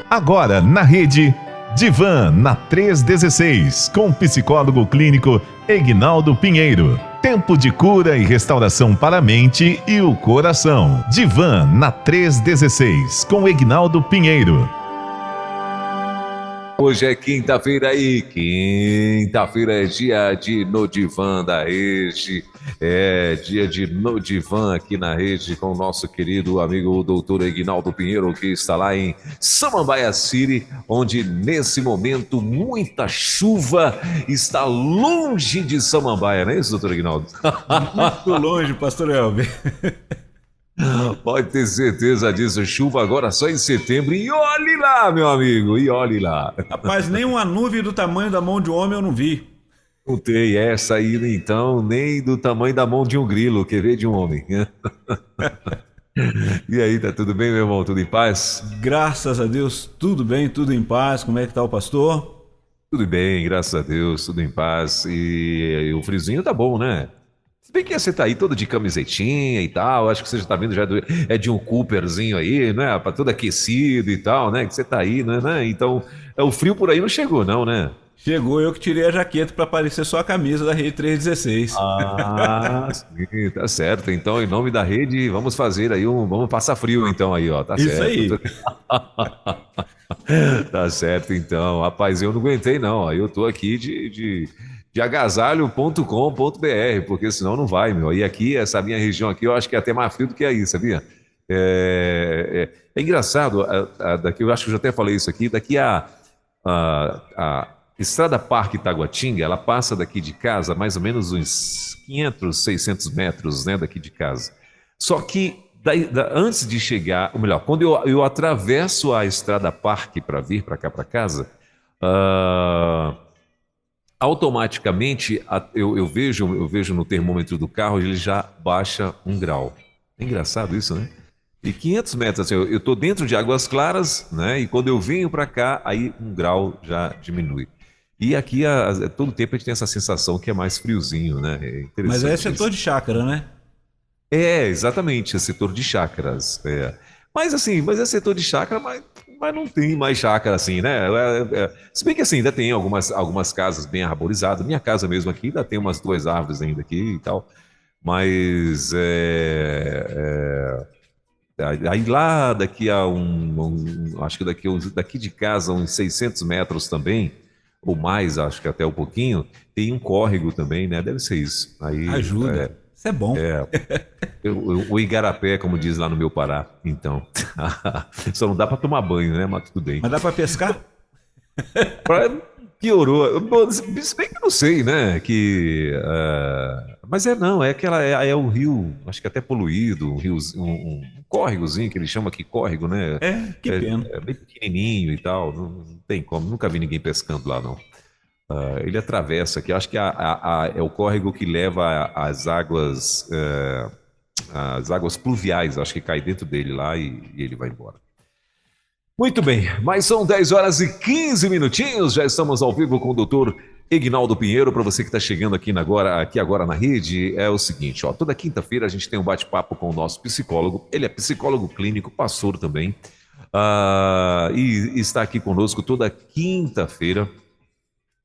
Agora na rede Divan na 316, com o psicólogo clínico Egnaldo Pinheiro. Tempo de cura e restauração para a mente e o coração. Divan na 316, com Egnaldo Pinheiro. Hoje é quinta-feira e quinta-feira é dia de No Divã da Rede. É dia de No Divã aqui na Rede com o nosso querido amigo doutor Egnaldo Pinheiro, que está lá em Samambaia City, onde nesse momento muita chuva está longe de Samambaia, não é isso, doutor Egnaldo? Muito longe, pastor Elber. Pode ter certeza disso, chuva agora só em setembro, e olhe lá, meu amigo, e olhe lá. Rapaz, nem uma nuvem do tamanho da mão de um homem eu não vi. Não tem essa aí, então, nem do tamanho da mão de um grilo, quer ver, de um homem. E aí, tá tudo bem, meu irmão? Tudo em paz? Graças a Deus, tudo bem, tudo em paz. Como é que tá o pastor? Tudo bem, graças a Deus, tudo em paz. E o friozinho tá bom, né? Se bem que você tá aí todo de camisetinha e tal, acho que você já tá vendo, é de um Cooperzinho aí, né? Pra todo aquecido e tal, né? Que você tá aí, né? Então, o frio por aí não chegou, não, né? Chegou, eu que tirei a jaqueta para parecer só a camisa da Rede 316. Ah, sim, tá certo. Então, em nome da rede, vamos fazer aí vamos passar frio então aí, ó, tá Isso certo. aí. Tá certo então. Rapaz, eu não aguentei não, ó. Eu tô aqui de agasalho.com.br, porque senão não vai, meu. E aqui, essa minha região aqui, eu acho que é até mais frio do que aí, sabia? É engraçado, daqui, eu acho que eu já até falei isso aqui, daqui a Estrada Parque Taguatinga, ela passa daqui de casa mais ou menos uns 500, 600 metros, né, daqui de casa. Só que antes de chegar, ou melhor, quando eu atravesso a Estrada Parque para vir para cá para casa, automaticamente eu vejo no termômetro do carro, ele já baixa 1 grau. É engraçado isso, né? E 500 metros, assim, eu estou dentro de Águas Claras, né? E quando eu venho para cá, aí 1 grau já diminui. E aqui, todo tempo, a gente tem essa sensação que é mais friozinho, né? É interessante. Mas é setor de chácara, né? É, exatamente, é setor de chácaras. Mas assim, é setor de chácara, mas não tem mais chácara assim, né? Se bem que assim, ainda tem algumas casas bem arborizadas. Minha casa mesmo aqui ainda tem umas 2 árvores ainda aqui e tal. Mas aí lá daqui a acho que daqui de casa uns 600 metros também, ou mais, acho que até um pouquinho, tem um córrego também, né? Deve ser isso. Aí, Ajuda. Isso é bom. o igarapé, como diz lá no meu Pará, então. Só não dá para tomar banho, né? Mas tudo bem. Mas dá para pescar? Piorou. Bom, se bem que eu não sei, né? Mas não, é um rio, acho que até poluído, um córregozinho que ele chama aqui córrego, né? Que pena. É bem pequenininho e tal, não tem como, nunca vi ninguém pescando lá, não. Ele atravessa aqui, acho que é o córrego que leva as águas pluviais, acho que cai dentro dele lá e ele vai embora. Muito bem, mas são 10 horas e 15 minutinhos, já estamos ao vivo com o doutor Egnaldo Pinheiro. Para você que está chegando aqui agora na rede, é o seguinte, ó, toda quinta-feira a gente tem um bate-papo com o nosso psicólogo, ele é psicólogo clínico, pastor também, e está aqui conosco toda quinta-feira,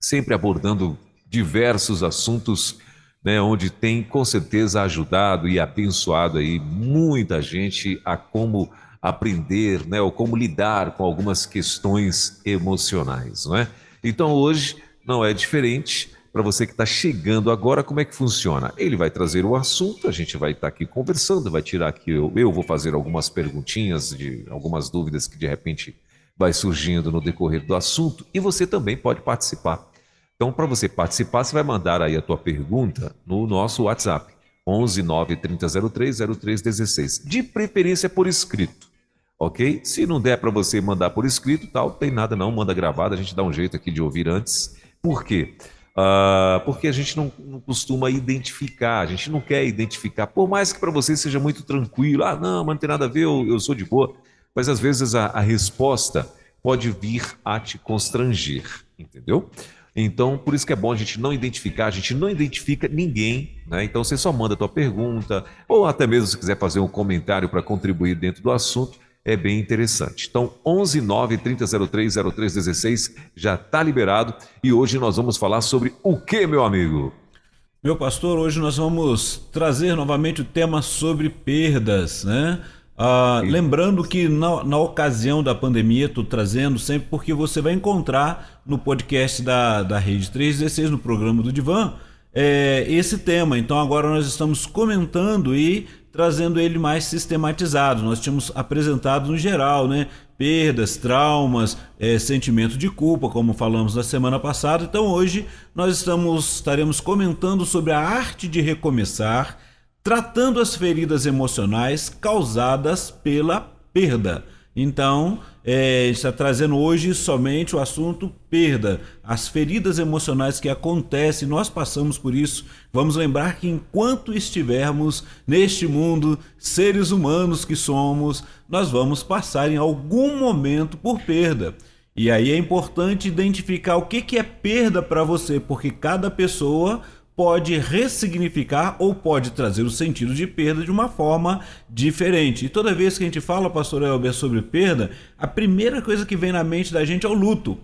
sempre abordando diversos assuntos, né, onde tem com certeza ajudado e abençoado aí muita gente a como aprender, né, ou como lidar com algumas questões emocionais, não é? Então hoje não é diferente. Para você que está chegando agora, como é que funciona? Ele vai trazer o assunto, a gente vai estar aqui conversando, vai tirar aqui, eu vou fazer algumas perguntinhas, de algumas dúvidas que de repente vai surgindo no decorrer do assunto, e você também pode participar. Então, para você participar, você vai mandar aí a tua pergunta no nosso WhatsApp, 11 9 30 03 0316, de preferência por escrito, ok? Se não der para você mandar por escrito, tal, tem nada não, manda gravado, a gente dá um jeito aqui de ouvir antes. Por quê? Porque a gente não costuma identificar, a gente não quer identificar, por mais que para você seja muito tranquilo, não, mas não tem nada a ver, eu sou de boa, mas às vezes a resposta pode vir a te constranger, entendeu? Então, por isso que é bom a gente não identificar, a gente não identifica ninguém, né? Então, você só manda a tua pergunta, ou até mesmo se quiser fazer um comentário para contribuir dentro do assunto, é bem interessante. Então, 11 9 3003 0316 já está liberado e hoje nós vamos falar sobre o que, meu amigo? Meu pastor, hoje nós vamos trazer novamente o tema sobre perdas, né? Lembrando que na ocasião da pandemia, estou trazendo sempre porque você vai encontrar no podcast da Rede 316, no programa do Divan, esse tema. Então agora nós estamos comentando e trazendo ele mais sistematizado. Nós tínhamos apresentado no geral, né? Perdas, traumas, sentimento de culpa, como falamos na semana passada. Então hoje nós estaremos comentando sobre a arte de recomeçar, tratando as feridas emocionais causadas pela perda. Então, a gente está trazendo hoje somente o assunto perda, as feridas emocionais que acontecem, nós passamos por isso. Vamos lembrar que enquanto estivermos neste mundo, seres humanos que somos, nós vamos passar em algum momento por perda. E aí é importante identificar o que é perda para você, porque cada pessoa pode ressignificar ou pode trazer o sentido de perda de uma forma diferente. E toda vez que a gente fala, pastor Elber, sobre perda, a primeira coisa que vem na mente da gente é o luto.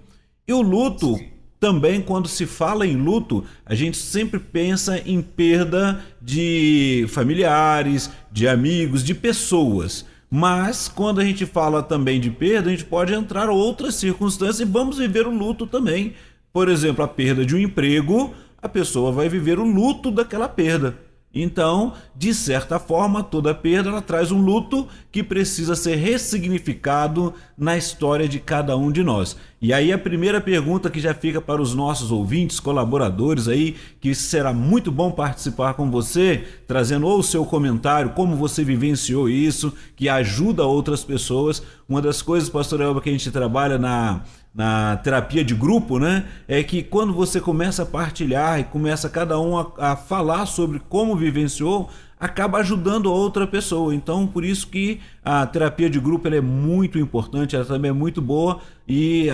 E o luto, também, quando se fala em luto, a gente sempre pensa em perda de familiares, de amigos, de pessoas. Mas quando a gente fala também de perda, a gente pode entrar em outras circunstâncias e vamos viver o luto também. Por exemplo, a perda de um emprego, a pessoa vai viver o luto daquela perda. Então, de certa forma, toda perda ela traz um luto que precisa ser ressignificado na história de cada um de nós. E aí a primeira pergunta que já fica para os nossos ouvintes, colaboradores aí, que será muito bom participar com você, trazendo ou o seu comentário, como você vivenciou isso, que ajuda outras pessoas. Uma das coisas, pastor Elba, que a gente trabalha na terapia de grupo, né? É que quando você começa a partilhar e começa cada um a falar sobre como vivenciou, acaba ajudando a outra pessoa. Então, por isso que a terapia de grupo ela é muito importante, ela também é muito boa e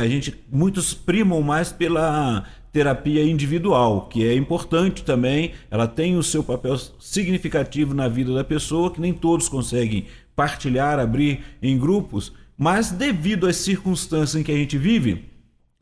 muitos primam mais pela terapia individual, que é importante também, ela tem o seu papel significativo na vida da pessoa, que nem todos conseguem partilhar, abrir em grupos. Mas devido às circunstâncias em que a gente vive,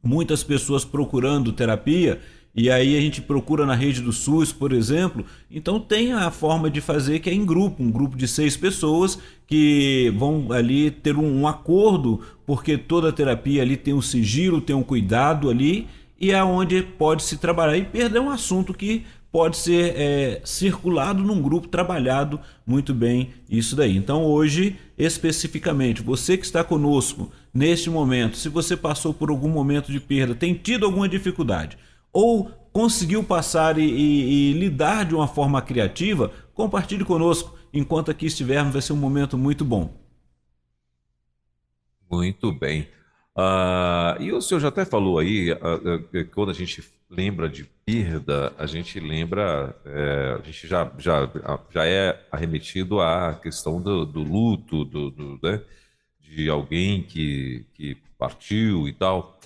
muitas pessoas procurando terapia, e aí a gente procura na rede do SUS, por exemplo, então tem a forma de fazer que é em grupo, um grupo de 6 pessoas que vão ali ter um acordo, porque toda terapia ali tem um sigilo, tem um cuidado ali, e é onde pode se trabalhar. E perda é um assunto que pode ser circulado num grupo, trabalhado muito bem isso daí. Então hoje, especificamente, você que está conosco neste momento, se você passou por algum momento de perda, tem tido alguma dificuldade, ou conseguiu passar e lidar de uma forma criativa, compartilhe conosco. Enquanto aqui estivermos, vai ser um momento muito bom. Muito bem. E o senhor já até falou aí, quando a gente lembra de perda, a gente lembra, a gente já é arremetido à questão do luto, né, de alguém que partiu e tal.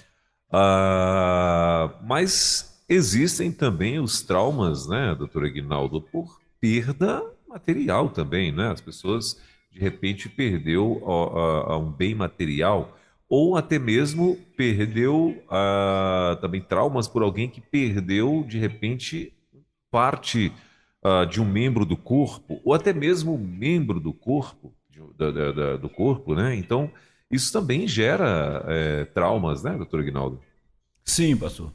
Mas existem também os traumas, né, doutor Aguinaldo, por perda material também, né? As pessoas, de repente, perdeu um bem material, ou até mesmo perdeu também traumas por alguém que perdeu, de repente, parte de um membro do corpo, ou até mesmo um membro do corpo, do corpo, né? Então, isso também gera traumas, né, doutor Aguinaldo? Sim, pastor.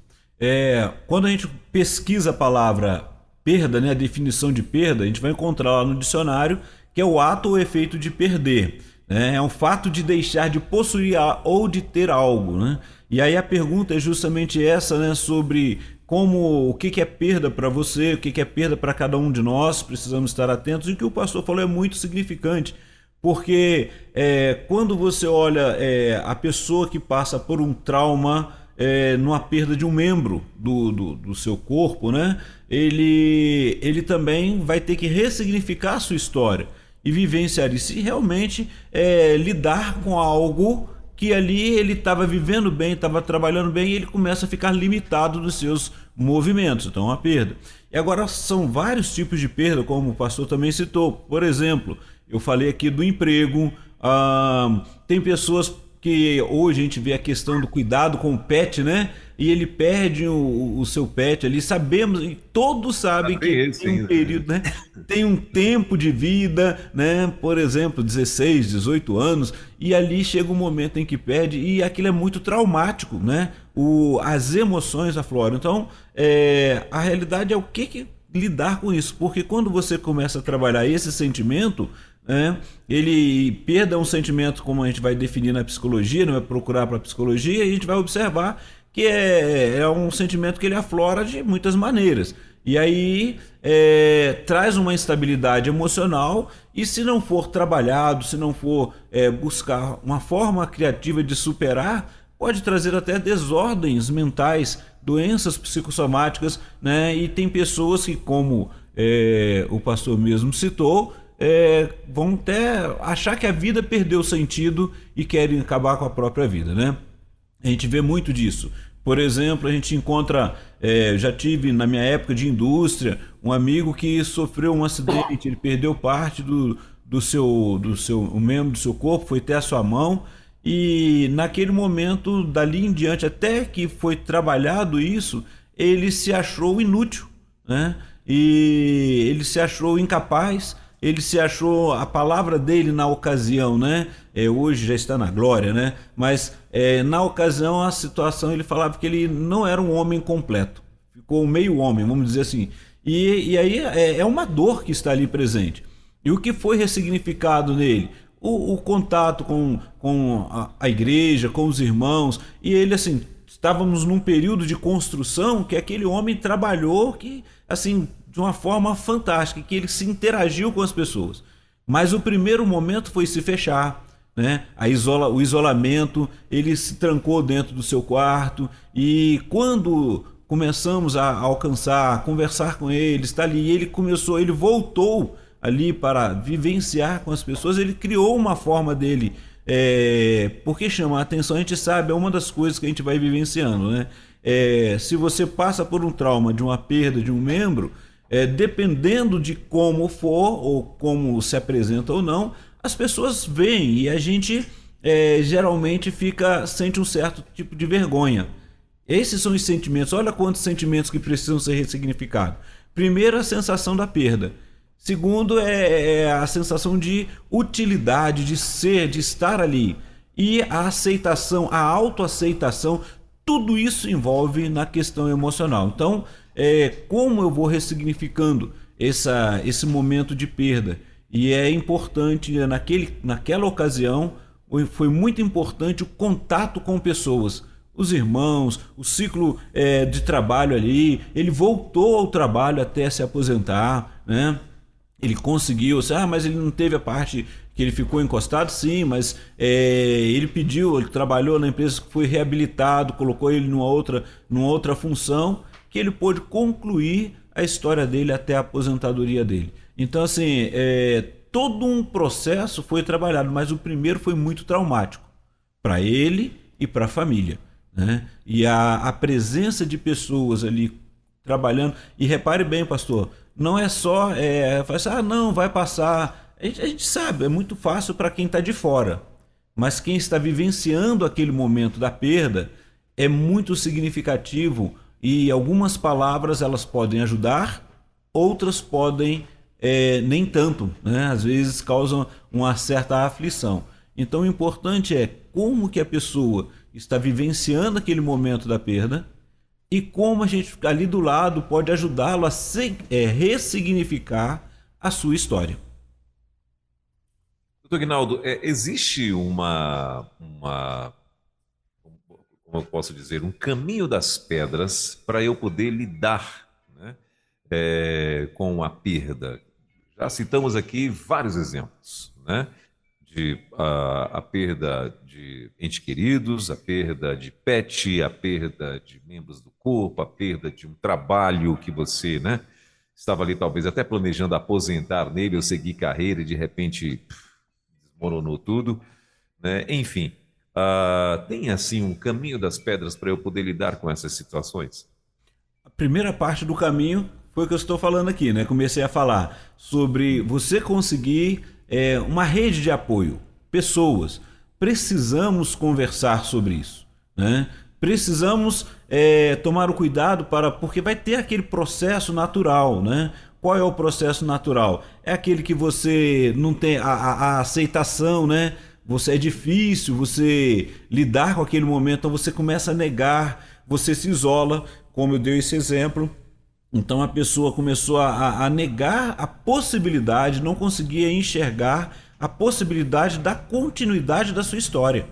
Quando a gente pesquisa a palavra perda, né, a definição de perda, a gente vai encontrar lá no dicionário que é o ato ou efeito de perder. É um fato de deixar de possuir ou de ter algo, né? E aí a pergunta é justamente essa, né? Sobre o que é perda para você, o que é perda para cada um de nós, precisamos estar atentos. E o que o pastor falou é muito significante, porque quando você olha a pessoa que passa por um trauma, numa perda de um membro do seu corpo, né? Ele também vai ter que ressignificar a sua história e vivenciar isso, e realmente lidar com algo que ali ele estava vivendo bem, estava trabalhando bem, e ele começa a ficar limitado nos seus movimentos. Então, uma perda. E agora são vários tipos de perda, como o pastor também citou. Por exemplo, eu falei aqui do emprego, Tem pessoas que hoje a gente vê a questão do cuidado com o pet, né? E ele perde o seu pet ali. Sabemos, e todos sabem que tem um período, né? Tem um tempo de vida, né? Por exemplo, 16, 18 anos, e ali chega um momento em que perde, e aquilo é muito traumático, né? As emoções afloram. Então, a realidade é o que lidar com isso, porque quando você começa a trabalhar esse sentimento, ele perda um sentimento, como a gente vai definir na psicologia, não vai procurar para a psicologia, e a gente vai observar que é um sentimento que ele aflora de muitas maneiras. E aí traz uma instabilidade emocional, e se não for trabalhado, se não for buscar uma forma criativa de superar, pode trazer até desordens mentais, doenças psicossomáticas, né? E tem pessoas que, como o pastor mesmo citou, vão até achar que a vida perdeu sentido e querem acabar com a própria vida, né? A gente vê muito disso. Por exemplo, a gente encontra, já tive na minha época de indústria, um amigo que sofreu um acidente, ele perdeu parte um membro do seu corpo, foi até a sua mão, e naquele momento, dali em diante, até que foi trabalhado isso, ele se achou inútil, né? E ele se achou incapaz, ele se achou, a palavra dele na ocasião, né? Hoje já está na glória, né? Mas na ocasião, a situação, ele falava que ele não era um homem completo, ficou meio homem, vamos dizer assim. E aí é uma dor que está ali presente. E o que foi ressignificado nele? O contato com a igreja, com os irmãos, e ele, assim, estávamos num período de construção que aquele homem trabalhou, que, assim, de uma forma fantástica, que ele se interagiu com as pessoas. Mas o primeiro momento foi se fechar, né? O isolamento, ele se trancou dentro do seu quarto, e quando começamos a alcançar, a conversar com ele, estar ali, ele voltou ali para vivenciar com as pessoas, ele criou uma forma dele, porque chama a atenção, a gente sabe, é uma das coisas que a gente vai vivenciando, né? Se você passa por um trauma de uma perda de um membro, dependendo de como for, ou como se apresenta ou não, as pessoas veem, e a gente geralmente sente um certo tipo de vergonha. Esses são os sentimentos, olha quantos sentimentos que precisam ser ressignificados. Primeiro, a sensação da perda. Segundo, a sensação de utilidade, de ser, de estar ali. E a aceitação, a autoaceitação, tudo isso envolve na questão emocional. Então, como eu vou ressignificando esse momento de perda? E é importante, naquela ocasião, foi muito importante o contato com pessoas. Os irmãos, o ciclo de trabalho ali, ele voltou ao trabalho até se aposentar, né? Ele conseguiu, mas ele não teve a parte que ele ficou encostado, sim, mas ele trabalhou na empresa, que foi reabilitado, colocou ele numa outra função, que ele pôde concluir a história dele até a aposentadoria dele. Então, assim, todo um processo foi trabalhado, mas o primeiro foi muito traumático para ele e para a família, né? E a presença de pessoas ali trabalhando, e repare bem, pastor, não é só não, vai passar. A gente sabe, é muito fácil para quem está de fora, mas quem está vivenciando aquele momento da perda é muito significativo, e algumas palavras elas podem ajudar, outras podem nem tanto, né? Às vezes causam uma certa aflição. Então o importante é como que a pessoa está vivenciando aquele momento da perda, e como a gente ali do lado pode ajudá-lo a ressignificar a sua história. Doutor Aguinaldo, existe como eu posso dizer, um caminho das pedras para eu poder lidar, né, com a perda? Já citamos aqui vários exemplos, né? A perda de entes queridos, a perda de pet, a perda de membros do corpo, a perda de um trabalho que você, né, estava ali talvez até planejando aposentar nele ou seguir carreira, e de repente desmoronou tudo, né? Enfim, tem assim um caminho das pedras para eu poder lidar com essas situações? A primeira parte do caminho foi o que eu estou falando aqui, né? Comecei a falar sobre você conseguir uma rede de apoio. pessoas. Precisamos conversar sobre isso, né? Precisamos tomar o cuidado porque vai ter aquele processo natural, né? Qual é o processo natural? É aquele que você não tem a aceitação, né? Você é difícil, você lidar com aquele momento, então você começa a negar, você se isola, como eu dei esse exemplo. Então a pessoa começou a negar a possibilidade, não conseguia enxergar a possibilidade da continuidade da sua história.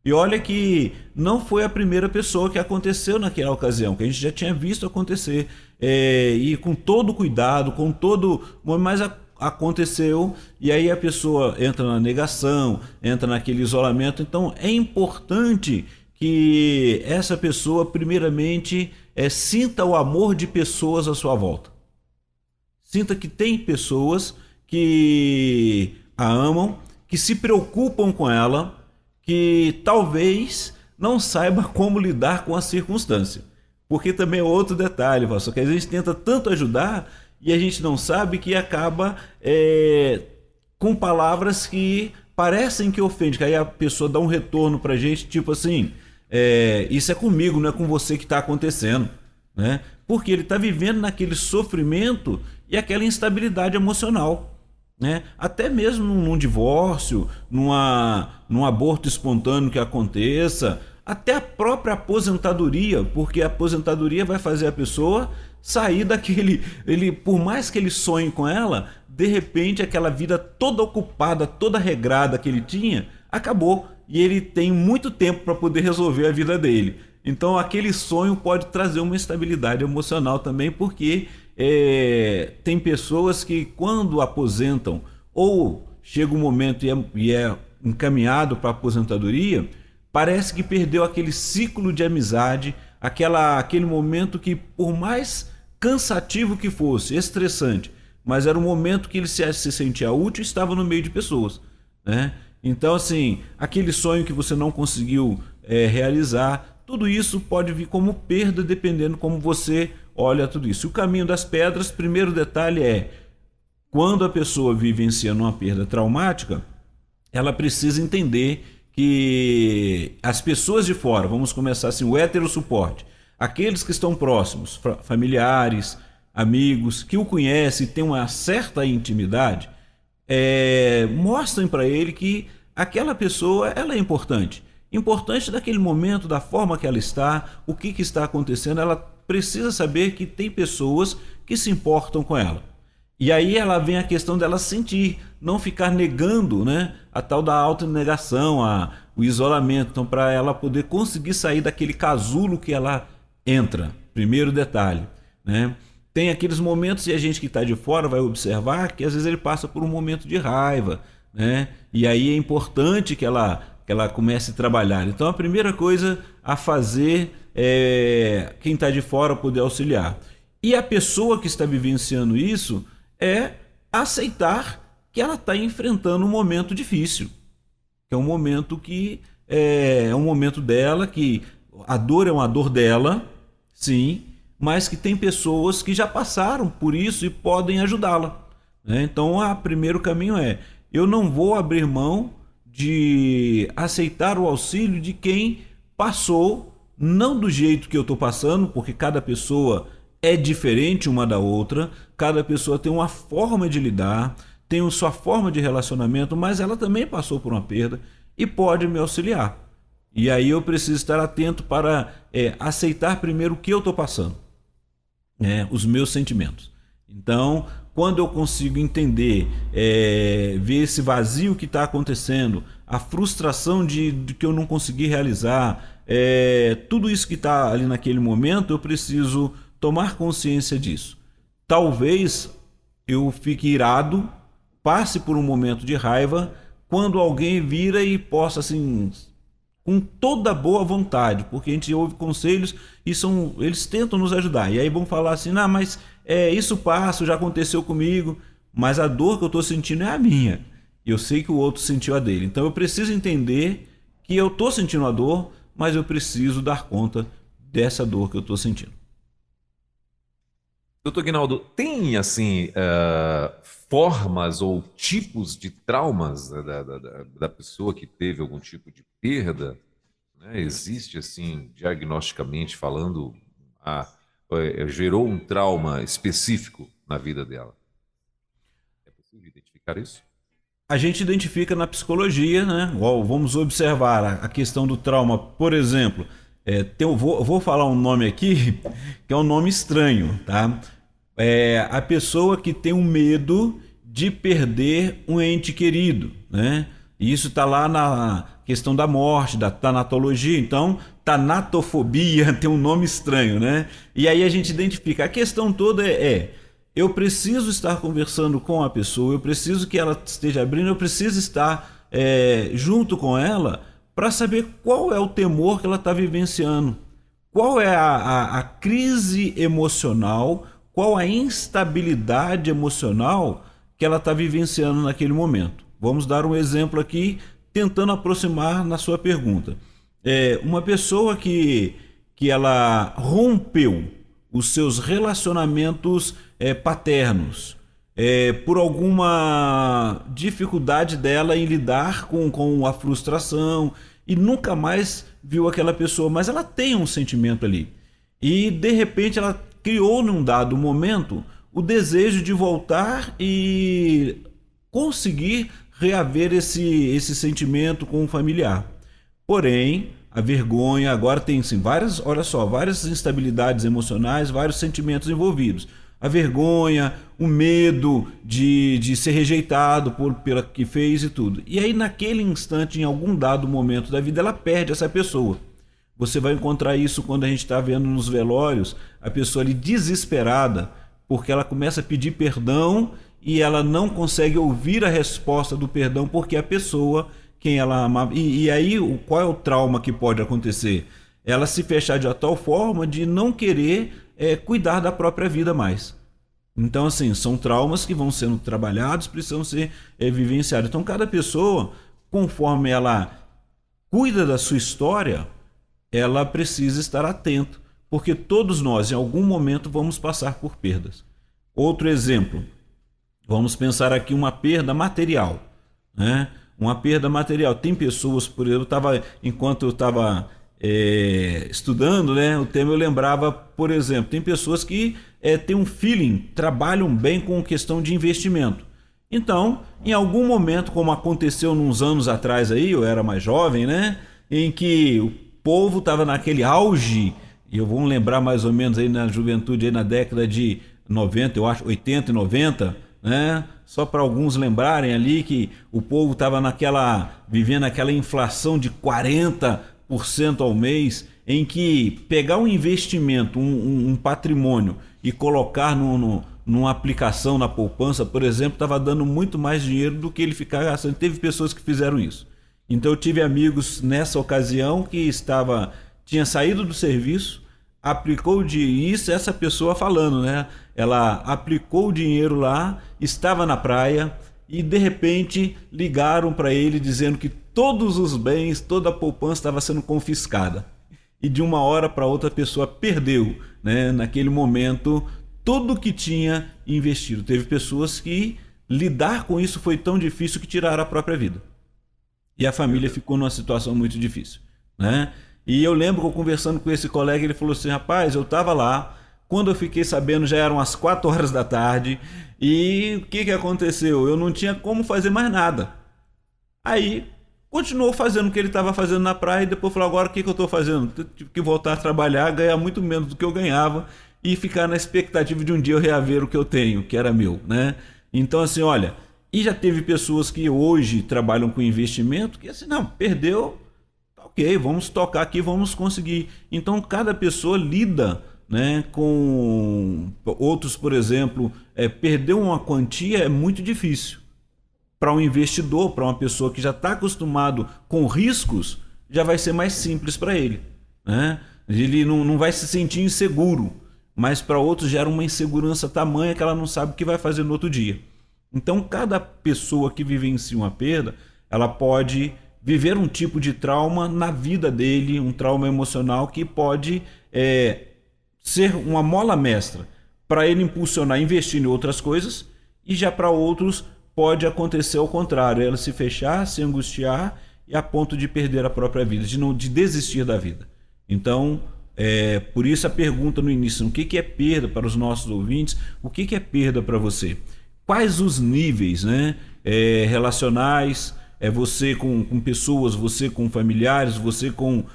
E olha que não foi a primeira pessoa que aconteceu naquela ocasião, que a gente já tinha visto acontecer, e com todo cuidado, mas aconteceu, e aí a pessoa entra na negação, entra naquele isolamento. Então é importante que essa pessoa primeiramente sinta o amor de pessoas à sua volta. Sinta que tem pessoas que a amam, que se preocupam com ela, que talvez não saiba como lidar com a circunstância. Porque também é outro detalhe, pastor, que a gente tenta tanto ajudar e a gente não sabe, que acaba com palavras que parecem que ofendem, que aí a pessoa dá um retorno pra gente, tipo assim, isso é comigo, não é com você que está acontecendo, né? Porque ele está vivendo naquele sofrimento e aquela instabilidade emocional, né? Até mesmo num divórcio, num aborto espontâneo que aconteça, até a própria aposentadoria, porque a aposentadoria vai fazer a pessoa sair daquele, por mais que ele sonhe com ela, de repente aquela vida toda ocupada, toda regrada que ele tinha, acabou, e ele tem muito tempo para poder resolver a vida dele. Então aquele sonho pode trazer uma instabilidade emocional também, porque tem pessoas que quando aposentam ou chega um momento e é encaminhado para a aposentadoria, parece que perdeu aquele ciclo de amizade, aquele momento que, por mais cansativo que fosse, estressante, mas era um momento que ele se sentia útil e estava no meio de pessoas, né? Então, assim, aquele sonho que você não conseguiu realizar, tudo isso pode vir como perda, dependendo como você olha tudo isso. O caminho das pedras, primeiro detalhe quando a pessoa vivenciando uma perda traumática, ela precisa entender que as pessoas de fora, vamos começar assim, o heterossuporte, aqueles que estão próximos, familiares, amigos, que o conhecem, têm uma certa intimidade, mostrem para ele que aquela pessoa ela é importante daquele momento, da forma que ela está, o que está acontecendo. Ela precisa saber que tem pessoas que se importam com ela. E aí ela vem a questão dela sentir, não ficar negando, né, a tal da autonegação, o isolamento. Então, para ela poder conseguir sair daquele casulo que ela entra, primeiro detalhe, né? Tem aqueles momentos, e a gente que está de fora vai observar que às vezes ele passa por um momento de raiva, né? E aí é importante que ela comece a trabalhar. Então a primeira coisa a fazer quem está de fora poder auxiliar. E a pessoa que está vivenciando isso aceitar que ela está enfrentando um momento difícil, que é um momento que é um momento dela, que a dor é uma dor dela, sim, mas que tem pessoas que já passaram por isso e podem ajudá-la, né? Então o primeiro caminho eu não vou abrir mão de aceitar o auxílio de quem passou, não do jeito que eu estou passando, porque cada pessoa é diferente uma da outra, cada pessoa tem uma forma de lidar, tem sua forma de relacionamento, mas ela também passou por uma perda e pode me auxiliar. E aí eu preciso estar atento para aceitar primeiro o que eu estou passando, os meus sentimentos. Então, quando eu consigo entender, ver esse vazio que está acontecendo, a frustração de que eu não consegui realizar, tudo isso que está ali naquele momento, eu preciso tomar consciência disso. Talvez eu fique irado, passe por um momento de raiva, quando alguém vira e possa, assim, com toda boa vontade, porque a gente ouve conselhos e eles tentam nos ajudar. E aí vão falar assim, mas isso passa, já aconteceu comigo, mas a dor que eu estou sentindo é a minha. Eu sei que o outro sentiu a dele. Então eu preciso entender que eu estou sentindo a dor, mas eu preciso dar conta dessa dor que eu estou sentindo. Doutor Guinaldo, tem assim formas ou tipos de traumas da pessoa que teve algum tipo de perda? Né? Existe assim, diagnosticamente falando, gerou um trauma específico na vida dela? É possível identificar isso? A gente identifica na psicologia, né? Vamos observar a questão do trauma, por exemplo. Vou falar um nome aqui que é um nome estranho, tá? A pessoa que tem um medo de perder um ente querido, né? E isso está lá na questão da morte, da tanatologia. Então, tanatofobia tem um nome estranho, né? E aí a gente identifica. A questão toda eu preciso estar conversando com a pessoa, eu preciso que ela esteja abrindo, eu preciso estar junto com ela para saber qual é o temor que ela está vivenciando, qual é a crise emocional, qual a instabilidade emocional que ela está vivenciando naquele momento. Vamos dar um exemplo aqui, tentando aproximar na sua pergunta. Uma pessoa que ela rompeu os seus relacionamentos paternos, por alguma dificuldade dela em lidar com a frustração e nunca mais viu aquela pessoa, mas ela tem um sentimento ali. E de repente ela criou num dado momento o desejo de voltar e conseguir reaver esse sentimento com o familiar. Porém, a vergonha agora tem sim, várias instabilidades emocionais, vários sentimentos envolvidos. A vergonha, o medo de ser rejeitado pela que fez e tudo. E aí naquele instante, em algum dado momento da vida, ela perde essa pessoa. Você vai encontrar isso quando a gente está vendo nos velórios, a pessoa ali desesperada, porque ela começa a pedir perdão e ela não consegue ouvir a resposta do perdão porque a pessoa, quem ela amava... E aí, qual é o trauma que pode acontecer? Ela se fechar de tal forma de não querer cuidar da própria vida mais. Então, assim, são traumas que vão sendo trabalhados, precisam ser vivenciados. Então, cada pessoa, conforme ela cuida da sua história, ela precisa estar atento, porque todos nós, em algum momento, vamos passar por perdas. Outro exemplo, vamos pensar aqui uma perda material, né? Uma perda material. Tem pessoas, por exemplo, enquanto eu estava estudando, né, o tema, eu lembrava, por exemplo, tem pessoas que têm um feeling, trabalham bem com questão de investimento. Então, em algum momento, como aconteceu uns anos atrás aí, eu era mais jovem, né, em que o povo estava naquele auge, e eu vou lembrar mais ou menos aí na juventude, aí na década de 90, eu acho, 80 e 90, né? Só para alguns lembrarem ali que o povo estava vivendo aquela inflação de 40% ao mês, em que pegar um investimento, um patrimônio e colocar numa aplicação na poupança, por exemplo, estava dando muito mais dinheiro do que ele ficar gastando. Teve pessoas que fizeram isso. Então eu tive amigos nessa ocasião que tinha saído do serviço, aplicou isso, essa pessoa falando, né? Ela aplicou o dinheiro lá, estava na praia e de repente ligaram para ele dizendo que todos os bens, toda a poupança estava sendo confiscada. E de uma hora para outra a pessoa perdeu, né? Naquele momento, tudo que tinha investido. Teve pessoas que lidar com isso foi tão difícil que tiraram a própria vida. E a família ficou numa situação muito difícil, né? E eu lembro que eu conversando com esse colega, ele falou assim, rapaz, eu estava lá, quando eu fiquei sabendo já eram as 4 horas da tarde, e o que aconteceu? Eu não tinha como fazer mais nada. Aí, continuou fazendo o que ele estava fazendo na praia, e depois falou, agora o que eu estou fazendo? Eu tive que voltar a trabalhar, ganhar muito menos do que eu ganhava, e ficar na expectativa de um dia eu reaver o que eu tenho, que era meu, né? Então, assim, olha... E já teve pessoas que hoje trabalham com investimento que assim, não, perdeu, ok, vamos tocar aqui, vamos conseguir. Então cada pessoa lida, né, com outros, por exemplo, perder uma quantia é muito difícil. Para um investidor, para uma pessoa que já está acostumado com riscos, já vai ser mais simples para ele, né? Ele não vai se sentir inseguro, mas para outros gera uma insegurança tamanha que ela não sabe o que vai fazer no outro dia. Então, cada pessoa que vivencia uma perda, ela pode viver um tipo de trauma na vida dele, um trauma emocional que pode ser uma mola mestra para ele impulsionar, investir em outras coisas, e já para outros pode acontecer ao contrário, ela se fechar, se angustiar e a ponto de perder a própria vida, de desistir da vida. Então, por isso a pergunta no início, o que é perda para os nossos ouvintes? O que é perda para você? Quais os níveis, né? Relacionais, você com pessoas, você com familiares, você com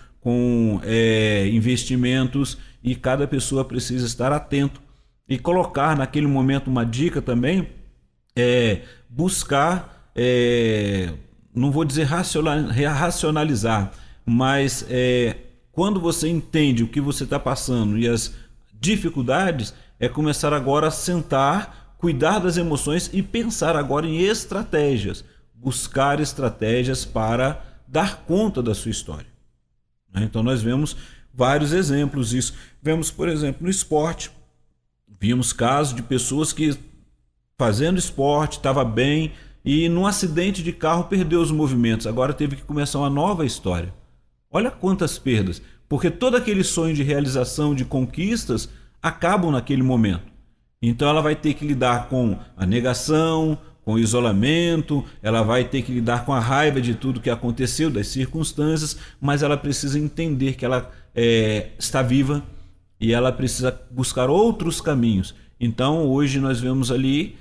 investimentos, e cada pessoa precisa estar atento e colocar naquele momento uma dica também, buscar, não vou dizer racionalizar, mas quando você entende o que você está passando e as dificuldades, começar agora a sentar, cuidar das emoções e pensar agora em estratégias, buscar estratégias para dar conta da sua história. Então nós vemos vários exemplos disso. Vemos, por exemplo, no esporte, vimos casos de pessoas que fazendo esporte, estava bem e num acidente de carro perdeu os movimentos, agora teve que começar uma nova história. Olha quantas perdas, porque todo aquele sonho de realização, de conquistas, acabam naquele momento. Então ela vai ter que lidar com a negação, com o isolamento, ela vai ter que lidar com a raiva de tudo que aconteceu, das circunstâncias, mas ela precisa entender que ela está viva e ela precisa buscar outros caminhos. Então hoje nós vemos ali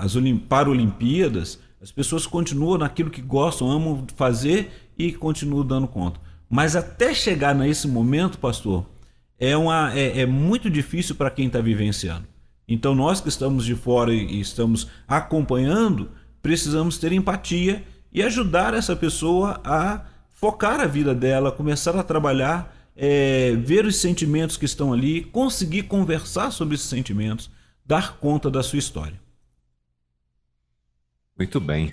as Paralimpíadas, as pessoas continuam naquilo que gostam, amam fazer e continuam dando conta. Mas até chegar nesse momento, pastor, é muito difícil para quem está vivenciando. Então nós que estamos de fora e estamos acompanhando, precisamos ter empatia e ajudar essa pessoa a focar a vida dela, começar a trabalhar, ver os sentimentos que estão ali, conseguir conversar sobre esses sentimentos, dar conta da sua história. Muito bem,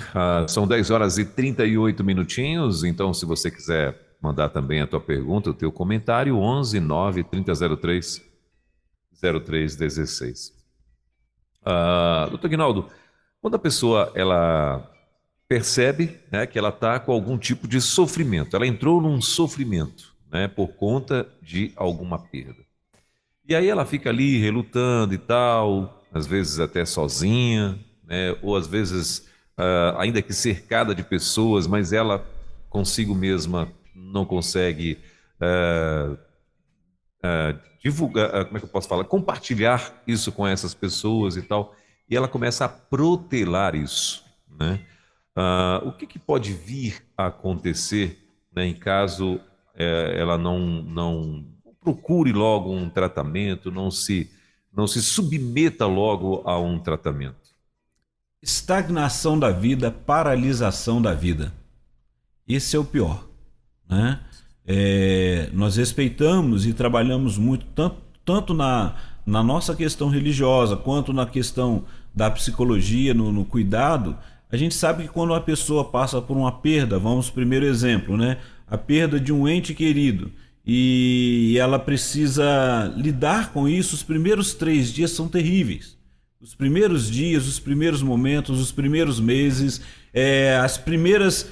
são 10 horas e 38 minutinhos, então se você quiser mandar também a tua pergunta, o teu comentário, 11 9 3003 0316. Doutor Aguinaldo, quando a pessoa ela percebe, né, que ela está com algum tipo de sofrimento, ela entrou num sofrimento, né, por conta de alguma perda, e aí ela fica ali relutando e tal, às vezes até sozinha, né, ou às vezes ainda que cercada de pessoas, mas ela consigo mesma não consegue divulgar, como é que eu posso falar? Compartilhar isso com essas pessoas e tal, e ela começa a protelar isso, né? O que pode vir a acontecer, né, em caso ela não procure logo um tratamento, não se submeta logo a um tratamento? Estagnação da vida, paralisação da vida. Esse é o pior, né? Nós respeitamos e trabalhamos muito, tanto na nossa questão religiosa, quanto na questão da psicologia, no cuidado. A gente sabe que quando uma pessoa passa por uma perda, vamos primeiro exemplo, né? A perda de um ente querido, e ela precisa lidar com isso, os primeiros 3 dias são terríveis. Os primeiros dias, os primeiros momentos, os primeiros meses, as primeiras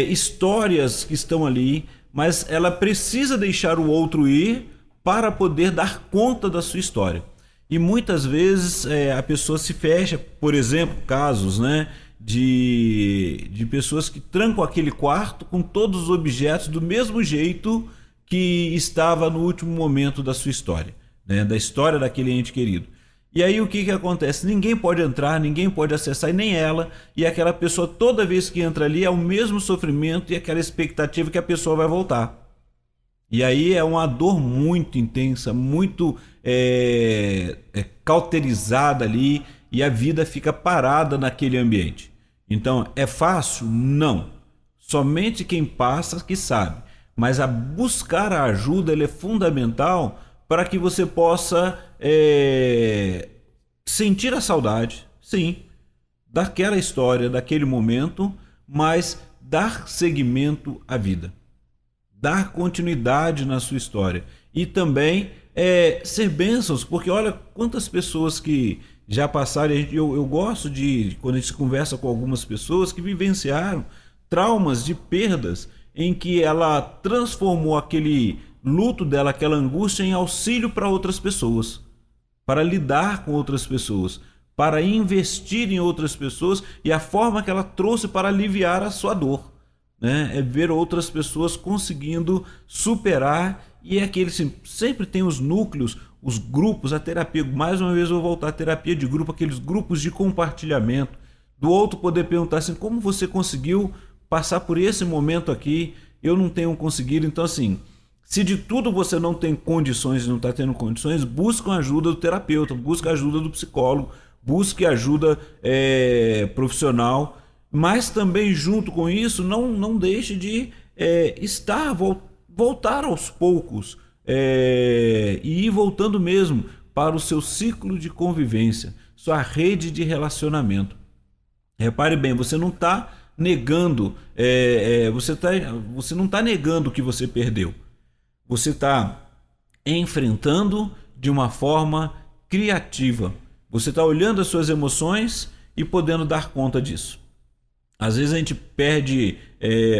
histórias que estão ali, mas ela precisa deixar o outro ir para poder dar conta da sua história. E muitas vezes a pessoa se fecha, por exemplo, casos, né, de pessoas que trancam aquele quarto com todos os objetos do mesmo jeito que estava no último momento da sua história, né, da história daquele ente querido. E aí o que acontece? Ninguém pode entrar, ninguém pode acessar, e nem ela. E aquela pessoa, toda vez que entra ali, é o mesmo sofrimento e aquela expectativa que a pessoa vai voltar. E aí é uma dor muito intensa, muito cauterizada ali, e a vida fica parada naquele ambiente. Então, é fácil? Não. Somente quem passa que sabe. Mas a buscar a ajuda, ela é fundamental para que você possa sentir a saudade, sim, daquela história, daquele momento, mas dar seguimento à vida, dar continuidade na sua história e também ser bênçãos, porque olha quantas pessoas que já passaram, eu gosto de, quando a gente conversa com algumas pessoas que vivenciaram traumas de perdas, em que ela transformou aquele luto dela, aquela angústia, em auxílio para outras pessoas. para lidar com outras pessoas, para investir em outras pessoas e a forma que ela trouxe para aliviar a sua dor, né? É ver outras pessoas conseguindo superar, e é aquele sempre tem os núcleos, os grupos, a terapia. Mais uma vez eu vou voltar à terapia de grupo, aqueles grupos de compartilhamento, do outro poder perguntar assim: como você conseguiu passar por esse momento aqui? Eu não tenho conseguido. Então, assim, se de tudo você não tem condições e não está tendo condições, busque a ajuda do terapeuta, busque a ajuda do psicólogo, busque ajuda profissional, mas também junto com isso não deixe de voltar aos poucos e ir voltando mesmo para o seu ciclo de convivência, sua rede de relacionamento. Repare bem, você não está negando, você não está negando o que você perdeu. Você está enfrentando de uma forma criativa. Você está olhando as suas emoções e podendo dar conta disso. Às vezes a gente perde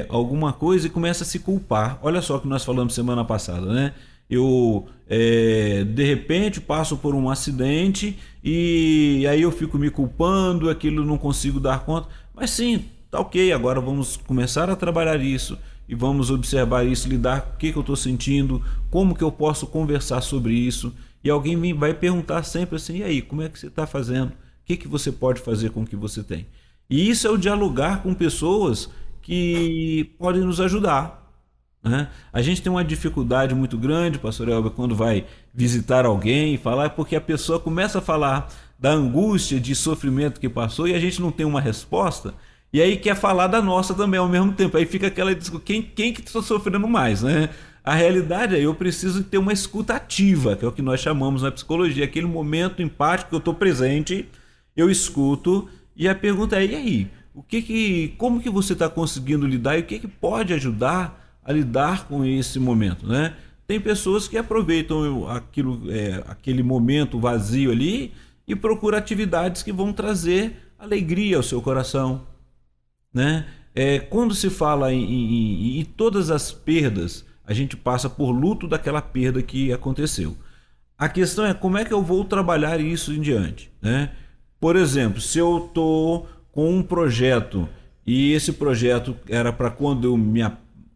alguma coisa e começa a se culpar. Olha só o que nós falamos semana passada, né? Eu de repente passo por um acidente e aí eu fico me culpando, aquilo não consigo dar conta. Mas sim, tá ok, agora vamos começar a trabalhar isso e vamos observar isso, lidar com o que eu estou sentindo, como que eu posso conversar sobre isso. E alguém vai perguntar sempre assim: e aí, como é que você está fazendo? O que você pode fazer com o que você tem? E isso é o dialogar com pessoas que podem nos ajudar, né? A gente tem uma dificuldade muito grande, pastor Elber, quando vai visitar alguém e falar, porque a pessoa começa a falar da angústia, de sofrimento que passou e a gente não tem uma resposta, e aí quer falar da nossa também ao mesmo tempo. Aí fica aquela discussão, quem que está sofrendo mais, né? A realidade é: eu preciso ter uma escuta ativa, que é o que nós chamamos na psicologia, aquele momento empático que eu estou presente, eu escuto, e a pergunta é: e aí? Como que você está conseguindo lidar e o que pode ajudar a lidar com esse momento, né? Tem pessoas que aproveitam aquele momento vazio ali e procuram atividades que vão trazer alegria ao seu coração, né? Quando se fala em todas as perdas, a gente passa por luto daquela perda que aconteceu. A questão é: como é que eu vou trabalhar isso em diante, né? Por exemplo, se eu estou com um projeto e esse projeto era para quando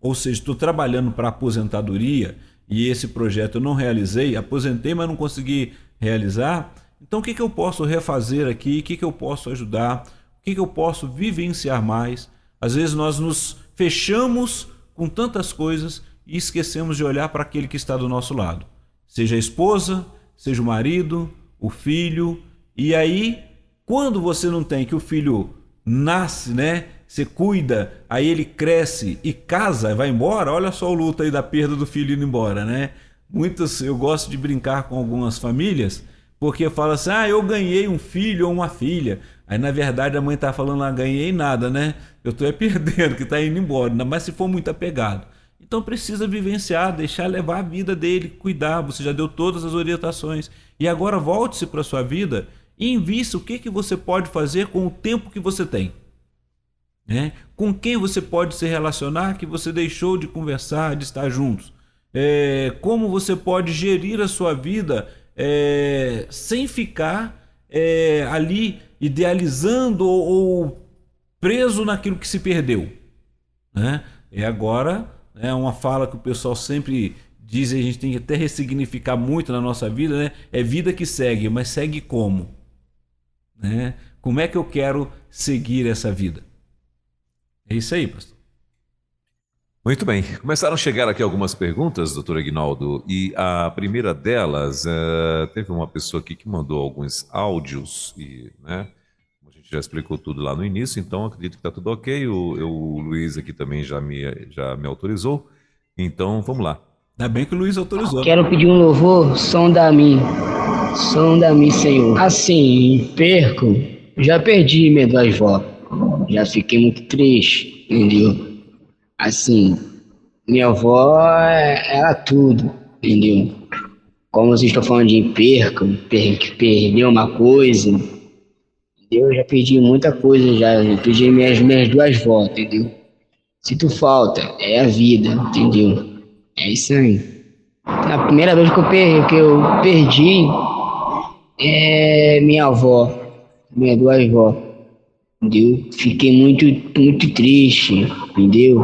ou seja, estou trabalhando para aposentadoria e esse projeto eu não realizei, aposentei, mas não consegui realizar, então o que eu posso refazer aqui? O que eu posso ajudar? O que eu posso vivenciar mais? Às vezes nós nos fechamos com tantas coisas e esquecemos de olhar para aquele que está do nosso lado, seja a esposa, seja o marido, o filho. E aí, quando você não tem, que o filho nasce, né? Você cuida, aí ele cresce e casa, vai embora. Olha só o luto aí da perda do filho indo embora, né? Eu gosto de brincar com algumas famílias, porque fala assim: eu ganhei um filho ou uma filha. Aí na verdade a mãe tá falando: ganhei nada, né? Eu tô perdendo, que tá indo embora, ainda mais se for muito apegado. Então precisa vivenciar, deixar levar a vida dele, cuidar. Você já deu todas as orientações e agora volte-se para sua vida e invista o que você pode fazer com o tempo que você tem, né? Com quem você pode se relacionar que você deixou de conversar, de estar juntos. Como você pode gerir a sua vida sem ficar ali idealizando ou preso naquilo que se perdeu, né? Agora é uma fala que o pessoal sempre diz, e a gente tem que até ressignificar muito na nossa vida, né? É vida que segue, mas segue como? Né? Como é que eu quero seguir essa vida? É isso aí, pastor. Muito bem. Começaram a chegar aqui algumas perguntas, doutor Aguinaldo, e a primeira delas, teve uma pessoa aqui que mandou alguns áudios, e, né, a gente já explicou tudo lá no início, então acredito que está tudo ok. O Luiz aqui também já me autorizou, então vamos lá. Ainda bem que o Luiz autorizou. Quero pedir um louvor, som da mim, Senhor. Assim, já perdi minha duas vó, já fiquei muito triste, entendeu? Assim, minha avó era tudo, entendeu? Como vocês estão falando de perder uma coisa, entendeu? Eu já perdi muita coisa, já perdi minhas duas vós, entendeu? Sinto falta, é a vida, entendeu? É isso aí. A primeira vez que eu perdi, É minha avó, minha duas avó, entendeu? Fiquei muito triste, entendeu?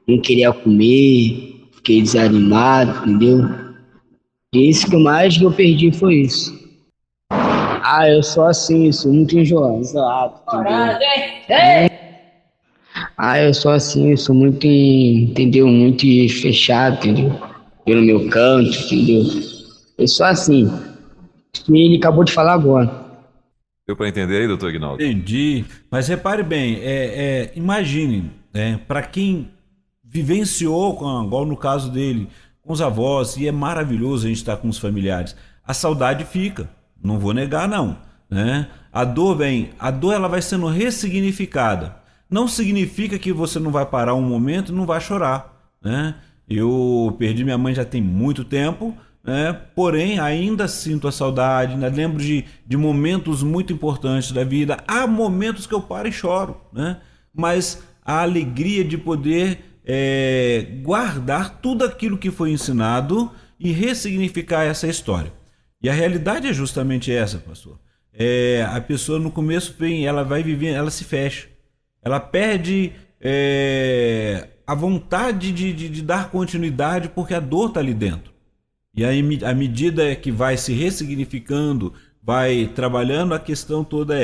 Não queria comer, fiquei desanimado, entendeu? E isso que mais que eu perdi foi isso. Ah, eu sou assim, sou muito enjoado, entendeu? Ah, eu sou assim, eu sou muito, entendeu? Muito fechado, entendeu? Pelo meu canto, entendeu? Eu sou assim. E ele acabou de falar agora. Deu para entender aí, doutor Ignaldo? Entendi. Mas repare bem, imagine, para quem vivenciou, igual no caso dele, com os avós, e é maravilhoso a gente estar com os familiares. A saudade fica, não vou negar não, né? A dor ela vai sendo ressignificada. Não significa que você não vai parar um momento e não vai chorar, né? Eu perdi minha mãe já tem muito tempo, né? Porém ainda sinto a saudade, ainda lembro de momentos muito importantes da vida. Há momentos que eu paro e choro, né? Mas a alegria de poder guardar tudo aquilo que foi ensinado e ressignificar essa história. E a realidade é justamente essa, pastor. A pessoa no começo vem, ela vai viver, ela se fecha, ela perde a vontade de dar continuidade porque a dor está ali dentro. E aí, à medida que vai se ressignificando, vai trabalhando, a questão toda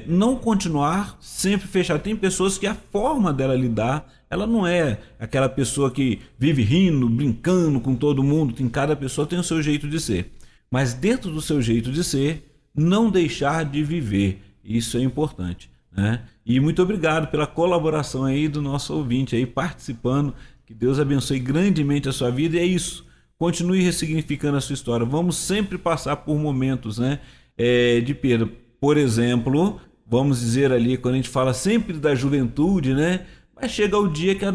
não continuar sempre fechado. Tem pessoas que a forma dela lidar, ela não é aquela pessoa que vive rindo, brincando com todo mundo. Cada pessoa tem o seu jeito de ser. Mas dentro do seu jeito de ser, não deixar de viver. Isso é importante, né? E muito obrigado pela colaboração aí do nosso ouvinte aí participando. Que Deus abençoe grandemente a sua vida. E é isso. Continue ressignificando a sua história. Vamos sempre passar por momentos, né, de perda. Por exemplo, vamos dizer ali, quando a gente fala sempre da juventude, né, mas chega o dia que a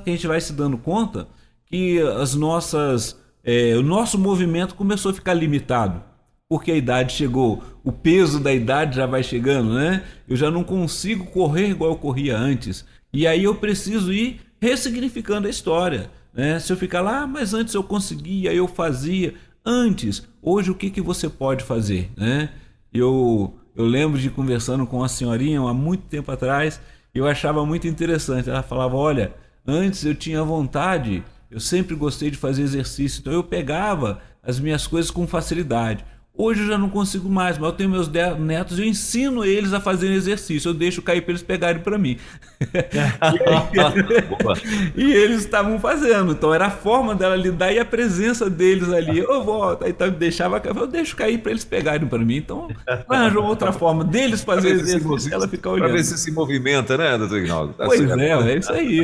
gente vai se dando conta que o nosso movimento começou a ficar limitado. Porque a idade chegou, o peso da idade já vai chegando, né? Eu já não consigo correr igual eu corria antes. E aí eu preciso ir ressignificando a história. Se eu ficar lá, mas antes eu conseguia, eu fazia. Antes, hoje o que você pode fazer, né? Eu lembro de conversando com uma senhorinha há muito tempo atrás, eu achava muito interessante. Ela falava, olha, antes eu tinha vontade, eu sempre gostei de fazer exercício, então eu pegava as minhas coisas com facilidade. Hoje eu já não consigo mais, mas eu tenho meus netos, eu ensino eles a fazerem exercício, eu deixo cair para eles pegarem para mim. E eles estavam fazendo, então era a forma dela lidar e a presença deles ali. Eu volto, aí deixava, eu deixo cair para eles pegarem para mim. Então arranjou outra forma deles fazerem exercício, ela fica olhando. Para ver se se movimenta, né, doutor Ignaldo? Pois é isso aí.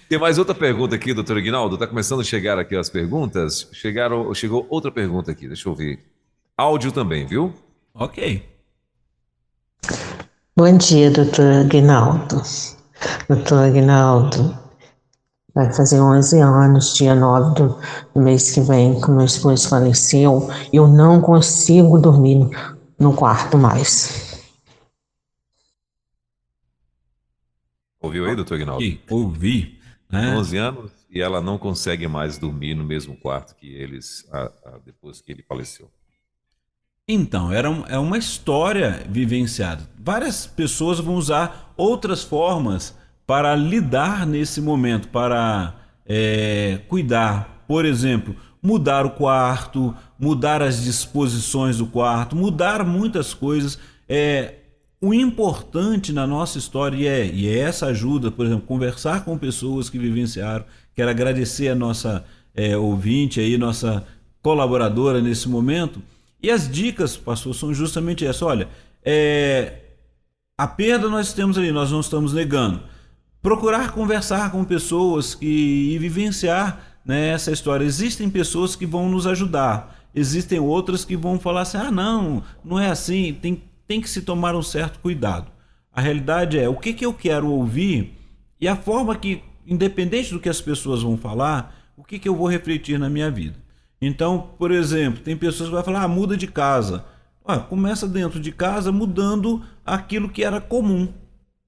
Tem mais outra pergunta aqui, doutor Ignaldo. Está começando a chegar aqui as perguntas. Chegou outra pergunta aqui, deixa eu ver. Áudio também, viu? Ok. Bom dia, doutor Aguinaldo. Doutor Aguinaldo, vai fazer 11 anos, dia 9 do mês que vem, que meu esposo faleceu. Eu não consigo dormir no quarto mais. Ouviu aí, doutor Aguinaldo? Ouvi. 11 anos e ela não consegue mais dormir no mesmo quarto que eles depois que ele faleceu. Então, é uma história vivenciada. Várias pessoas vão usar outras formas para lidar nesse momento, para cuidar. Por exemplo, mudar o quarto, mudar as disposições do quarto, mudar muitas coisas. O importante na nossa história e é essa ajuda, por exemplo, conversar com pessoas que vivenciaram. Quero agradecer a nossa ouvinte aí, nossa colaboradora nesse momento. E as dicas, pastor, são justamente essas. Olha, a perda nós temos ali, nós não estamos negando. Procurar conversar com pessoas e vivenciar, né, essa história. Existem pessoas que vão nos ajudar. Existem outras que vão falar assim, não é assim, tem que se tomar um certo cuidado. A realidade é o que eu quero ouvir e a forma que, independente do que as pessoas vão falar, o que eu vou refletir na minha vida. Então, por exemplo, tem pessoas que vão falar, muda de casa. Começa dentro de casa mudando aquilo que era comum.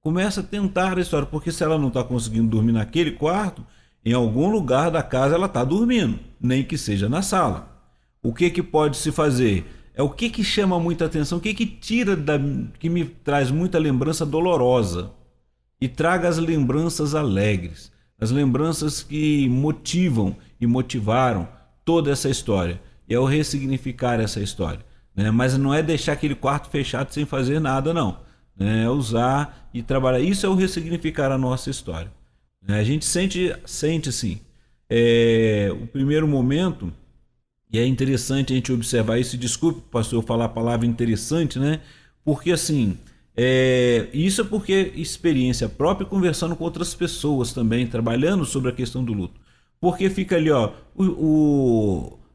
Começa a tentar a história, porque se ela não está conseguindo dormir naquele quarto, em algum lugar da casa ela está dormindo, nem que seja na sala. o que pode se fazer? É o que chama muita atenção, o que tira que me traz muita lembrança dolorosa e traga as lembranças alegres, as lembranças que motivam e motivaram toda essa história. E é o ressignificar essa história, né? Mas não é deixar aquele quarto fechado sem fazer nada, não. É usar e trabalhar. Isso é o ressignificar a nossa história. A gente sente sim. O primeiro momento, e é interessante a gente observar isso, desculpe, pastor, eu falar a palavra interessante, né? Porque assim, isso é porque experiência própria, conversando com outras pessoas também, trabalhando sobre a questão do luto. Porque fica ali, ó,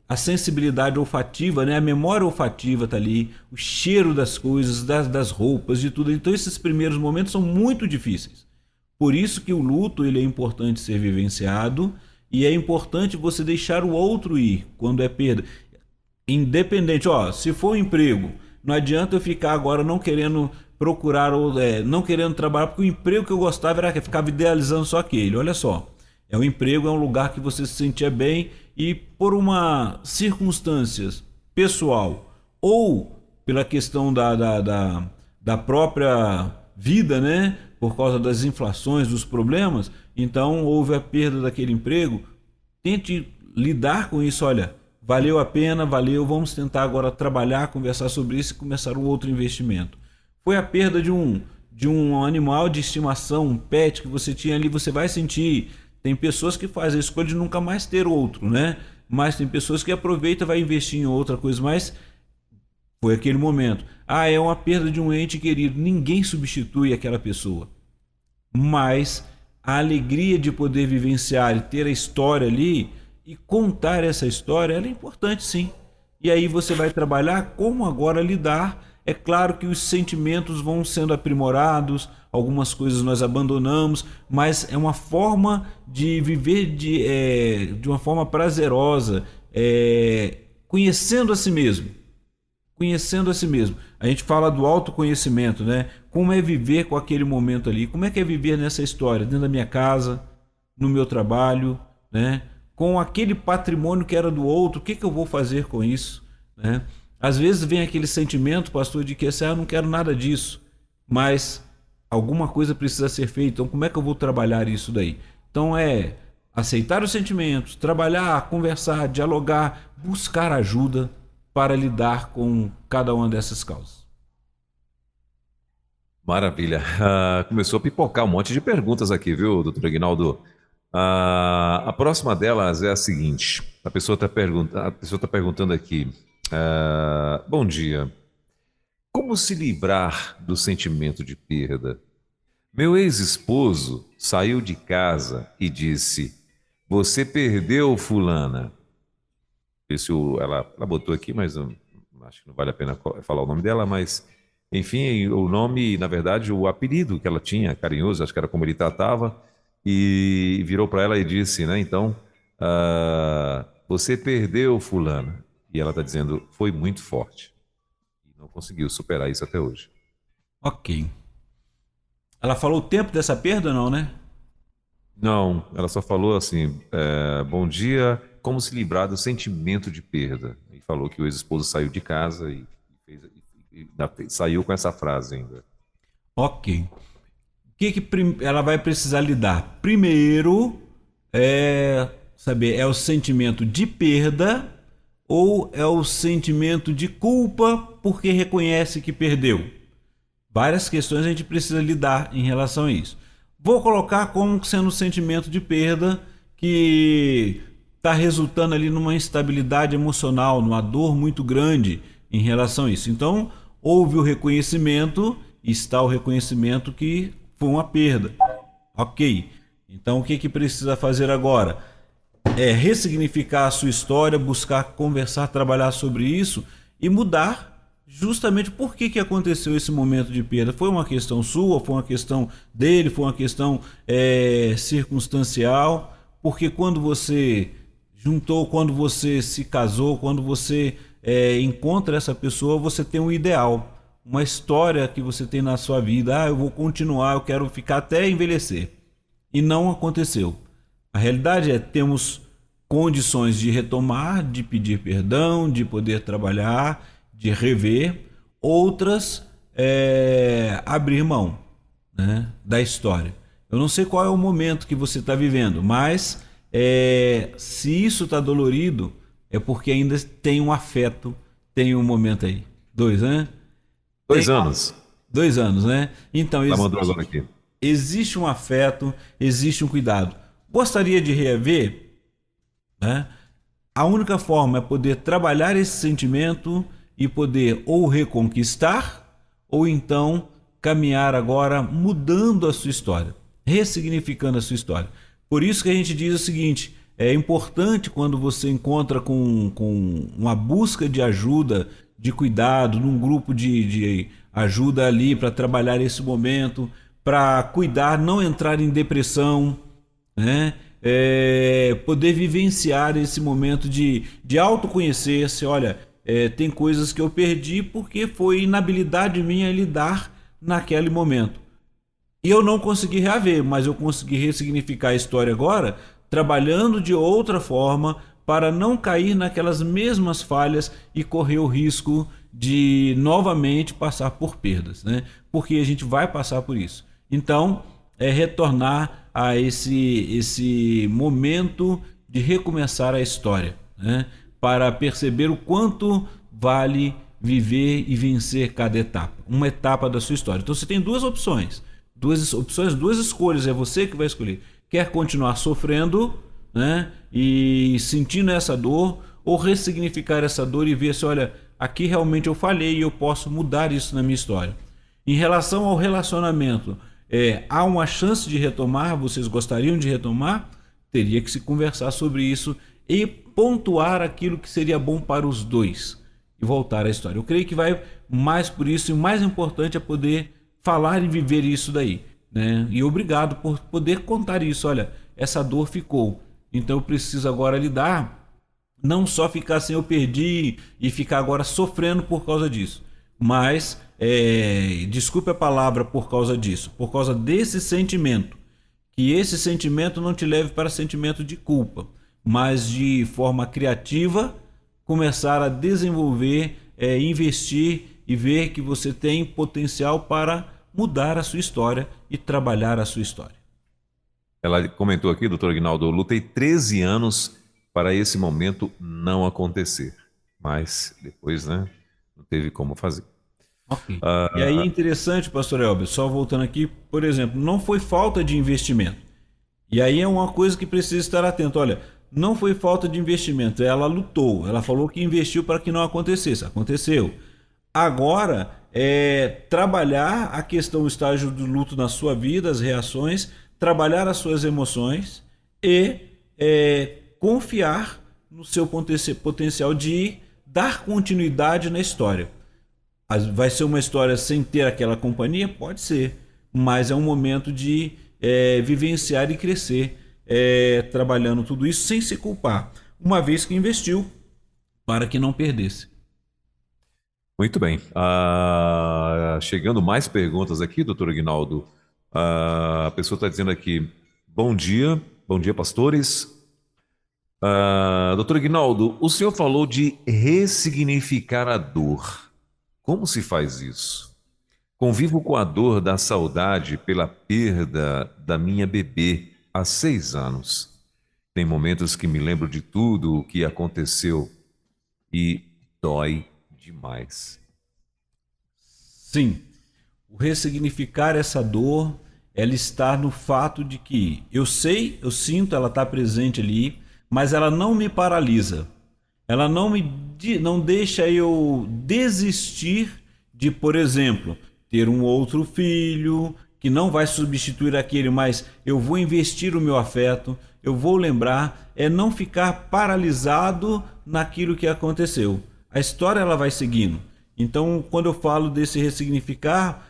a sensibilidade olfativa, né? A memória olfativa tá ali, o cheiro das coisas, das roupas, de tudo. Então esses primeiros momentos são muito difíceis. Por isso que o luto ele é importante ser vivenciado e é importante você deixar o outro ir quando é perda. Independente, ó, se for um emprego, não adianta eu ficar agora não querendo procurar ou não querendo trabalhar, porque o emprego que eu gostava era que eu ficava idealizando só aquele. Olha só, é um emprego, é um lugar que você se sentia bem e por uma circunstância pessoal ou pela questão da própria vida, né? Por causa das inflações, dos problemas, então houve a perda daquele emprego. Tente lidar com isso. Olha, valeu a pena, valeu, vamos tentar agora trabalhar, conversar sobre isso e começar um outro investimento. Foi a perda de um animal de estimação, um pet que você tinha ali, você vai sentir. Tem pessoas que fazem a escolha de nunca mais ter outro, né? Mas tem pessoas que aproveitam e vai investir em outra coisa, mas foi aquele momento. É uma perda de um ente querido. Ninguém substitui aquela pessoa. Mas a alegria de poder vivenciar e ter a história ali e contar essa história, ela é importante sim. E aí você vai trabalhar como agora lidar. É claro que os sentimentos vão sendo aprimorados, algumas coisas nós abandonamos, mas é uma forma de viver de uma forma prazerosa, conhecendo a si mesmo. Conhecendo a si mesmo. A gente fala do autoconhecimento, né? Como é viver com aquele momento ali? Como é que é viver nessa história? Dentro da minha casa, no meu trabalho, né? Com aquele patrimônio que era do outro, o que eu vou fazer com isso? Né? Às vezes vem aquele sentimento, pastor, de que eu não quero nada disso, mas alguma coisa precisa ser feita, então como é que eu vou trabalhar isso daí? Então aceitar os sentimentos, trabalhar, conversar, dialogar, buscar ajuda para lidar com cada uma dessas causas. Maravilha. Começou a pipocar um monte de perguntas aqui, viu, doutor Aguinaldo? A próxima delas é a seguinte. A pessoa está perguntando aqui. Bom dia. Como se livrar do sentimento de perda? Meu ex-esposo saiu de casa e disse: "Você perdeu, fulana." Ela botou aqui, mas acho que não vale a pena falar o nome dela, mas, enfim, o nome, na verdade, o apelido que ela tinha, carinhoso, acho que era como ele tratava, e virou para ela e disse, né, então, "Você perdeu, fulana." E ela está dizendo, foi muito forte. E não conseguiu superar isso até hoje. Ok. Ela falou o tempo dessa perda, não, né? Não, ela só falou assim, bom dia, como se livrar do sentimento de perda. E falou que o ex-esposo saiu de casa e saiu com essa frase ainda. Ok. O que ela vai precisar lidar? Primeiro, saber, é o sentimento de perda ou é o sentimento de culpa porque reconhece que perdeu? Várias questões a gente precisa lidar em relação a isso. Vou colocar como sendo um sentimento de perda que está resultando ali numa instabilidade emocional, numa dor muito grande em relação a isso. Então, houve o reconhecimento, está o reconhecimento que foi uma perda. Ok. Então, o que precisa fazer agora? É ressignificar a sua história, buscar conversar, trabalhar sobre isso e mudar justamente por que aconteceu esse momento de perda. Foi uma questão sua, foi uma questão dele, foi uma questão circunstancial, porque quando você juntou, quando você se casou, quando você encontra essa pessoa, você tem um ideal, uma história que você tem na sua vida. Eu vou continuar, eu quero ficar até envelhecer. E não aconteceu. A realidade temos condições de retomar, de pedir perdão, de poder trabalhar, de rever. Outras, abrir mão, né, da história. Eu não sei qual é o momento que você está vivendo, mas se isso está dolorido, é porque ainda tem um afeto, tem um momento aí. 2, né? 2 anos. 2 anos, né? Então, Mandou agora aqui. existe um afeto, existe um cuidado. Gostaria de rever, né? A única forma é poder trabalhar esse sentimento e poder ou reconquistar, ou então caminhar agora mudando a sua história, ressignificando a sua história. Por isso que a gente diz o seguinte: é importante quando você encontra com uma busca de ajuda, de cuidado, num grupo de ajuda ali para trabalhar esse momento, para cuidar, não entrar em depressão, né? Poder vivenciar esse momento de autoconhecer-se. Olha, tem coisas que eu perdi porque foi inabilidade minha lidar naquele momento. E eu não consegui reaver, mas eu consegui ressignificar a história agora, trabalhando de outra forma para não cair naquelas mesmas falhas e correr o risco de novamente passar por perdas, né? Porque a gente vai passar por isso. Então, retornar a esse momento de recomeçar a história, né? Para perceber o quanto vale viver e vencer cada etapa, uma etapa da sua história. Então você tem duas opções, duas escolhas, é você que vai escolher. Quer continuar sofrendo, né, e sentindo essa dor, ou ressignificar essa dor e ver se, olha, aqui realmente eu falhei e eu posso mudar isso na minha história. Em relação ao relacionamento, há uma chance de retomar? Vocês gostariam de retomar? Teria que se conversar sobre isso e pontuar aquilo que seria bom para os dois e voltar à história. Eu creio que vai mais por isso, e o mais importante é poder falar e viver isso daí, né? E obrigado por poder contar isso. Olha, essa dor ficou, então eu preciso agora lidar, não só ficar assim, eu perdi, e ficar agora sofrendo por causa disso, mas desculpe a palavra, por causa disso, por causa desse sentimento, que esse sentimento não te leve para sentimento de culpa, mas de forma criativa começar a desenvolver, investir e ver que você tem potencial para mudar a sua história e trabalhar a sua história. Ela comentou aqui, doutor Aguinaldo, eu lutei 13 anos para esse momento não acontecer, mas depois, né, não teve como fazer. Okay. E aí é interessante, pastor Elber, só voltando aqui, por exemplo, não foi falta de investimento. E aí é uma coisa que precisa estar atento. Olha, não foi falta de investimento, ela lutou, ela falou que investiu para que não acontecesse, aconteceu. Agora trabalhar a questão, o estágio do luto na sua vida, as reações, trabalhar as suas emoções e confiar no seu potencial de dar continuidade na história. Vai ser uma história sem ter aquela companhia? Pode ser, mas é um momento de vivenciar e crescer, trabalhando tudo isso sem se culpar, uma vez que investiu para que não perdesse. Muito bem. Chegando mais perguntas aqui, doutor Aguinaldo. A pessoa está dizendo aqui, bom dia pastores. Doutor Aguinaldo, o senhor falou de ressignificar a dor. Como se faz isso? Convivo com a dor da saudade pela perda da minha bebê há 6 anos. Tem momentos que me lembro de tudo o que aconteceu e dói demais. Sim, o ressignificar essa dor, ela está no fato de que eu sei, eu sinto, ela está presente ali, mas ela não me paralisa. Ela não deixa eu desistir de, por exemplo, ter um outro filho que não vai substituir aquele, mas eu vou investir o meu afeto, eu vou lembrar, não ficar paralisado naquilo que aconteceu. A história ela vai seguindo. Então, quando eu falo desse ressignificar,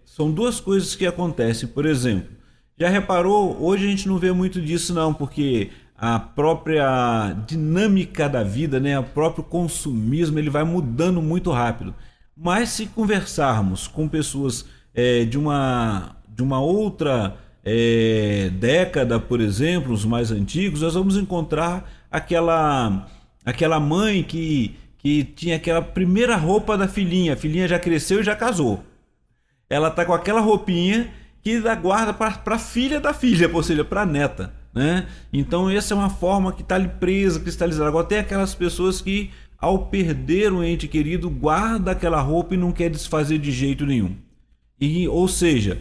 são duas coisas que acontecem. Por exemplo, já reparou, hoje a gente não vê muito disso não, porque a própria dinâmica da vida, né, o próprio consumismo, ele vai mudando muito rápido. Mas se conversarmos com pessoas de uma outra década, por exemplo, os mais antigos, nós vamos encontrar aquela mãe que tinha aquela primeira roupa da filhinha. A filhinha já cresceu e já casou. Ela tá com aquela roupinha que dá guarda para a filha da filha, ou seja, para a neta, né? Então essa é uma forma que está ali presa, cristalizada. Agora tem aquelas pessoas que, ao perder um ente querido, guarda aquela roupa e não quer desfazer de jeito nenhum. Ou seja,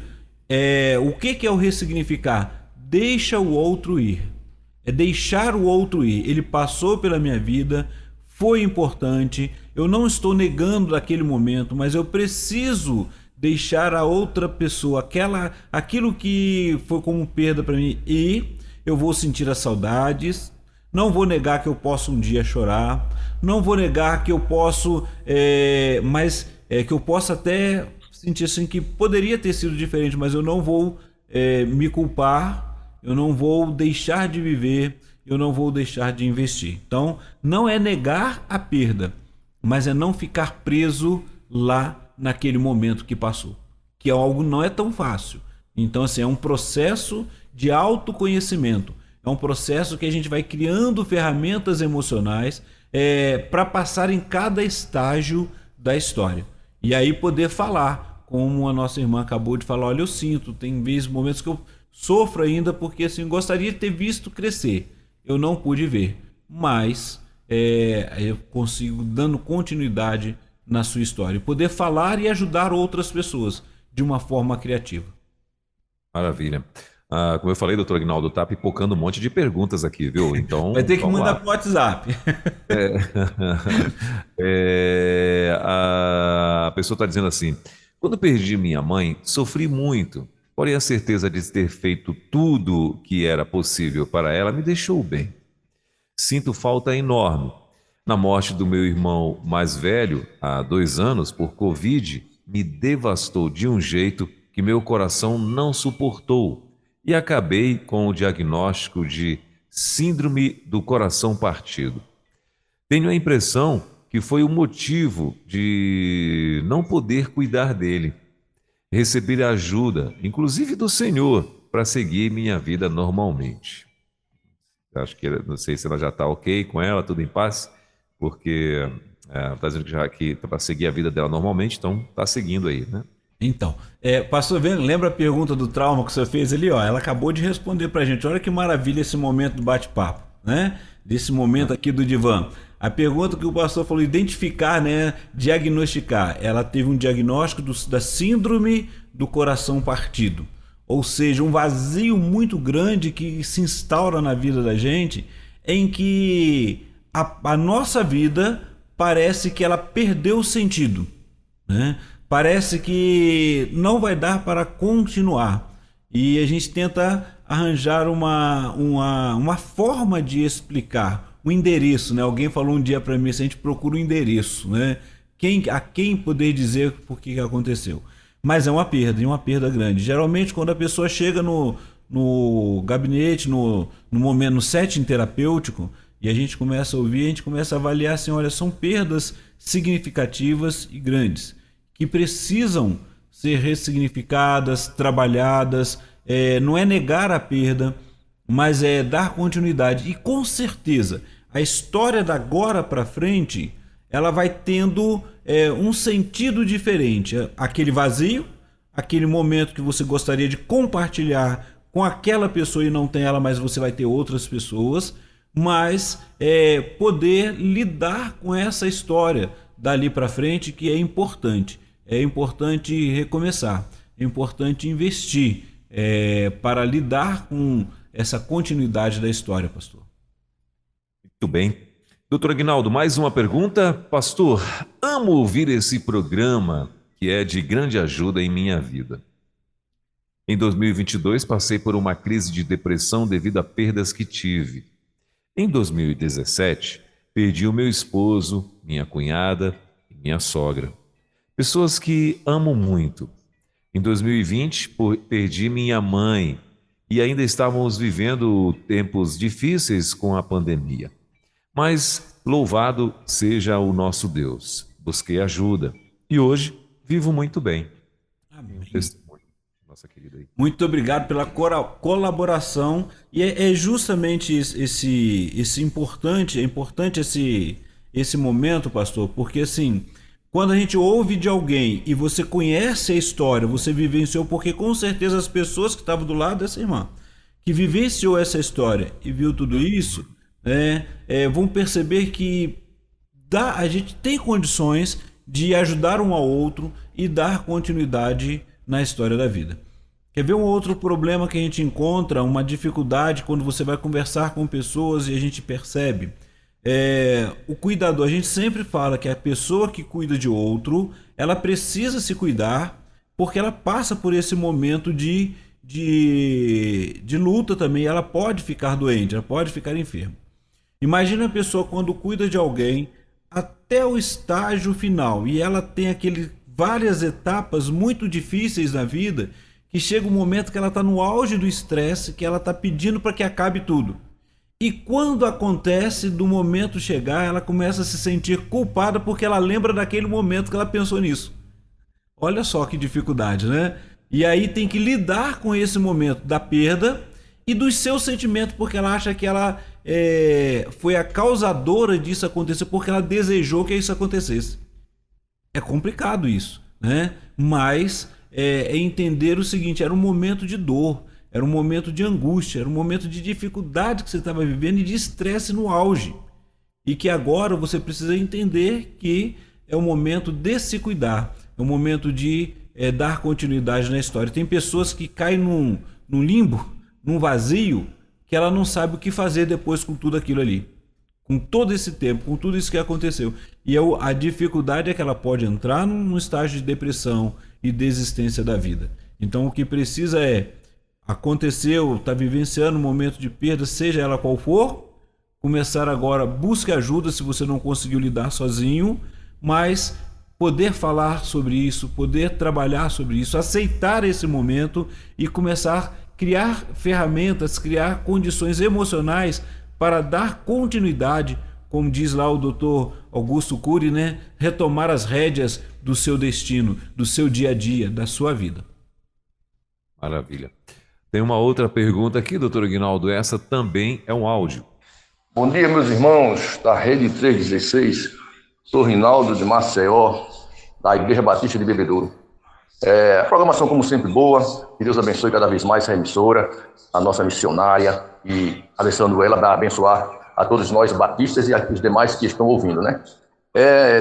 o que é o ressignificar? Deixa o outro ir. É deixar o outro ir. Ele passou pela minha vida, foi importante, eu não estou negando daquele momento, mas eu preciso deixar a outra pessoa aquilo que foi como perda para mim, e eu vou sentir as saudades. Não vou negar que eu posso um dia chorar, não vou negar que eu posso, mas que eu possa até sentir assim que poderia ter sido diferente, mas eu não vou me culpar, eu não vou deixar de viver, eu não vou deixar de investir. Então, não é negar a perda, mas é não ficar preso lá naquele momento que passou, que é algo não é tão fácil. Então, assim, é um processo de autoconhecimento, é um processo que a gente vai criando ferramentas emocionais para passar em cada estágio da história. E aí poder falar, como a nossa irmã acabou de falar, olha, eu sinto, tem vezes, momentos que eu sofro ainda, porque assim, gostaria de ter visto crescer, eu não pude ver, mas eu consigo, dando continuidade na sua história, poder falar e ajudar outras pessoas de uma forma criativa. Maravilha. Como eu falei, doutor Aguinaldo, tá pipocando um monte de perguntas aqui, viu? Então, vai ter que vamos mandar lá. pro WhatsApp. A pessoa está dizendo assim: quando perdi minha mãe, sofri muito, porém a certeza de ter feito tudo que era possível para ela me deixou bem. Sinto falta enorme. Na morte do meu irmão mais velho, há 2 anos, por Covid, me devastou de um jeito que meu coração não suportou e acabei com o diagnóstico de síndrome do coração partido. Tenho a impressão que foi o motivo de não poder cuidar dele. Receber ajuda, inclusive do Senhor, para seguir minha vida normalmente. Acho que, não sei se ela já está ok com ela, tudo em paz, porque está dizendo que já que para seguir a vida dela normalmente, então está seguindo aí, né? Então, pastor, lembra a pergunta do trauma que você fez ali? Ó, ela acabou de responder pra gente. Olha que maravilha esse momento do bate-papo, né? Desse momento aqui do divã. A pergunta que o pastor falou, identificar, né? Diagnosticar. Ela teve um diagnóstico da síndrome do coração partido. Ou seja, um vazio muito grande que se instaura na vida da gente, em que a nossa vida parece que ela perdeu o sentido, né? Parece que não vai dar para continuar. E a gente tenta arranjar uma forma de explicar, um endereço, né? Alguém falou um dia para mim, se a gente procura um endereço, né? A quem poder dizer por que aconteceu. Mas é uma perda, e uma perda grande. Geralmente, quando a pessoa chega no gabinete, no momento, no setting terapêutico, e a gente começa a ouvir, a gente começa a avaliar assim, olha, são perdas significativas e grandes, que precisam ser ressignificadas, trabalhadas. Não é negar a perda, mas é dar continuidade. E com certeza, a história da agora para frente, ela vai tendo um sentido diferente. Aquele vazio, aquele momento que você gostaria de compartilhar com aquela pessoa e não tem ela, mas você vai ter outras pessoas, mas poder lidar com essa história dali para frente, que é importante. É importante recomeçar, é importante investir para lidar com essa continuidade da história, pastor. Muito bem. Doutor Aguinaldo, mais uma pergunta. Pastor, amo ouvir esse programa que é de grande ajuda em minha vida. Em 2022, passei por uma crise de depressão devido a perdas que tive. Em 2017, perdi o meu esposo, minha cunhada e minha sogra. Pessoas que amo muito. Em 2020, perdi minha mãe e ainda estávamos vivendo tempos difíceis com a pandemia. Mas louvado seja o nosso Deus. Busquei ajuda e hoje vivo muito bem. Amém. Testemunho. nossa querida aí. Muito obrigado pela colaboração. E é justamente esse importante, é importante esse momento, pastor, porque assim, quando a gente ouve de alguém e você conhece a história, você vivenciou, porque com certeza as pessoas que estavam do lado dessa irmã, que vivenciou essa história e viu tudo isso, vão perceber que a gente tem condições de ajudar um ao outro e dar continuidade na história da vida. Quer ver um outro problema que a gente encontra, uma dificuldade quando você vai conversar com pessoas e a gente percebe? O cuidador, a gente sempre fala que a pessoa que cuida de outro, ela precisa se cuidar, porque ela passa por esse momento de luta também, ela pode ficar doente, ela pode ficar enferma. Imagina a pessoa quando cuida de alguém até o estágio final, e ela tem várias etapas muito difíceis na vida, que chega um momento que ela está no auge do estresse, que ela está pedindo para que acabe tudo. E quando acontece do momento chegar, ela começa a se sentir culpada porque ela lembra daquele momento que ela pensou nisso. Olha só que dificuldade, né? E aí tem que lidar com esse momento da perda e dos seus sentimentos, porque ela acha que ela foi a causadora disso acontecer, porque ela desejou que isso acontecesse. É complicado isso, né? Mas é entender o seguinte, era um momento de dor, era um momento de angústia, era um momento de dificuldade que você estava vivendo e de estresse no auge. E que agora você precisa entender que é o momento de se cuidar, é o momento de dar continuidade na história. Tem pessoas que caem num limbo, num vazio, que ela não sabe o que fazer depois com tudo aquilo ali. Com todo esse tempo, com tudo isso que aconteceu. E a dificuldade é que ela pode entrar num estágio de depressão e desistência da vida. Então o que precisa aconteceu, está vivenciando um momento de perda, seja ela qual for, começar agora, busque ajuda se você não conseguiu lidar sozinho, mas poder falar sobre isso, poder trabalhar sobre isso, aceitar esse momento e começar a criar ferramentas, criar condições emocionais para dar continuidade, como diz lá o Dr. Augusto Cury, né? Retomar as rédeas do seu destino, do seu dia a dia, da sua vida. Maravilha. Tem uma outra pergunta aqui, doutor Aguinaldo, essa também é um áudio. Bom dia, meus irmãos da Rede 316, sou Rinaldo de Maceió, da Igreja Batista de Bebedouro. A programação, como sempre, boa, que Deus abençoe cada vez mais essa emissora, a nossa missionária, e abençoando ela para abençoar a todos nós batistas e os demais que estão ouvindo, né?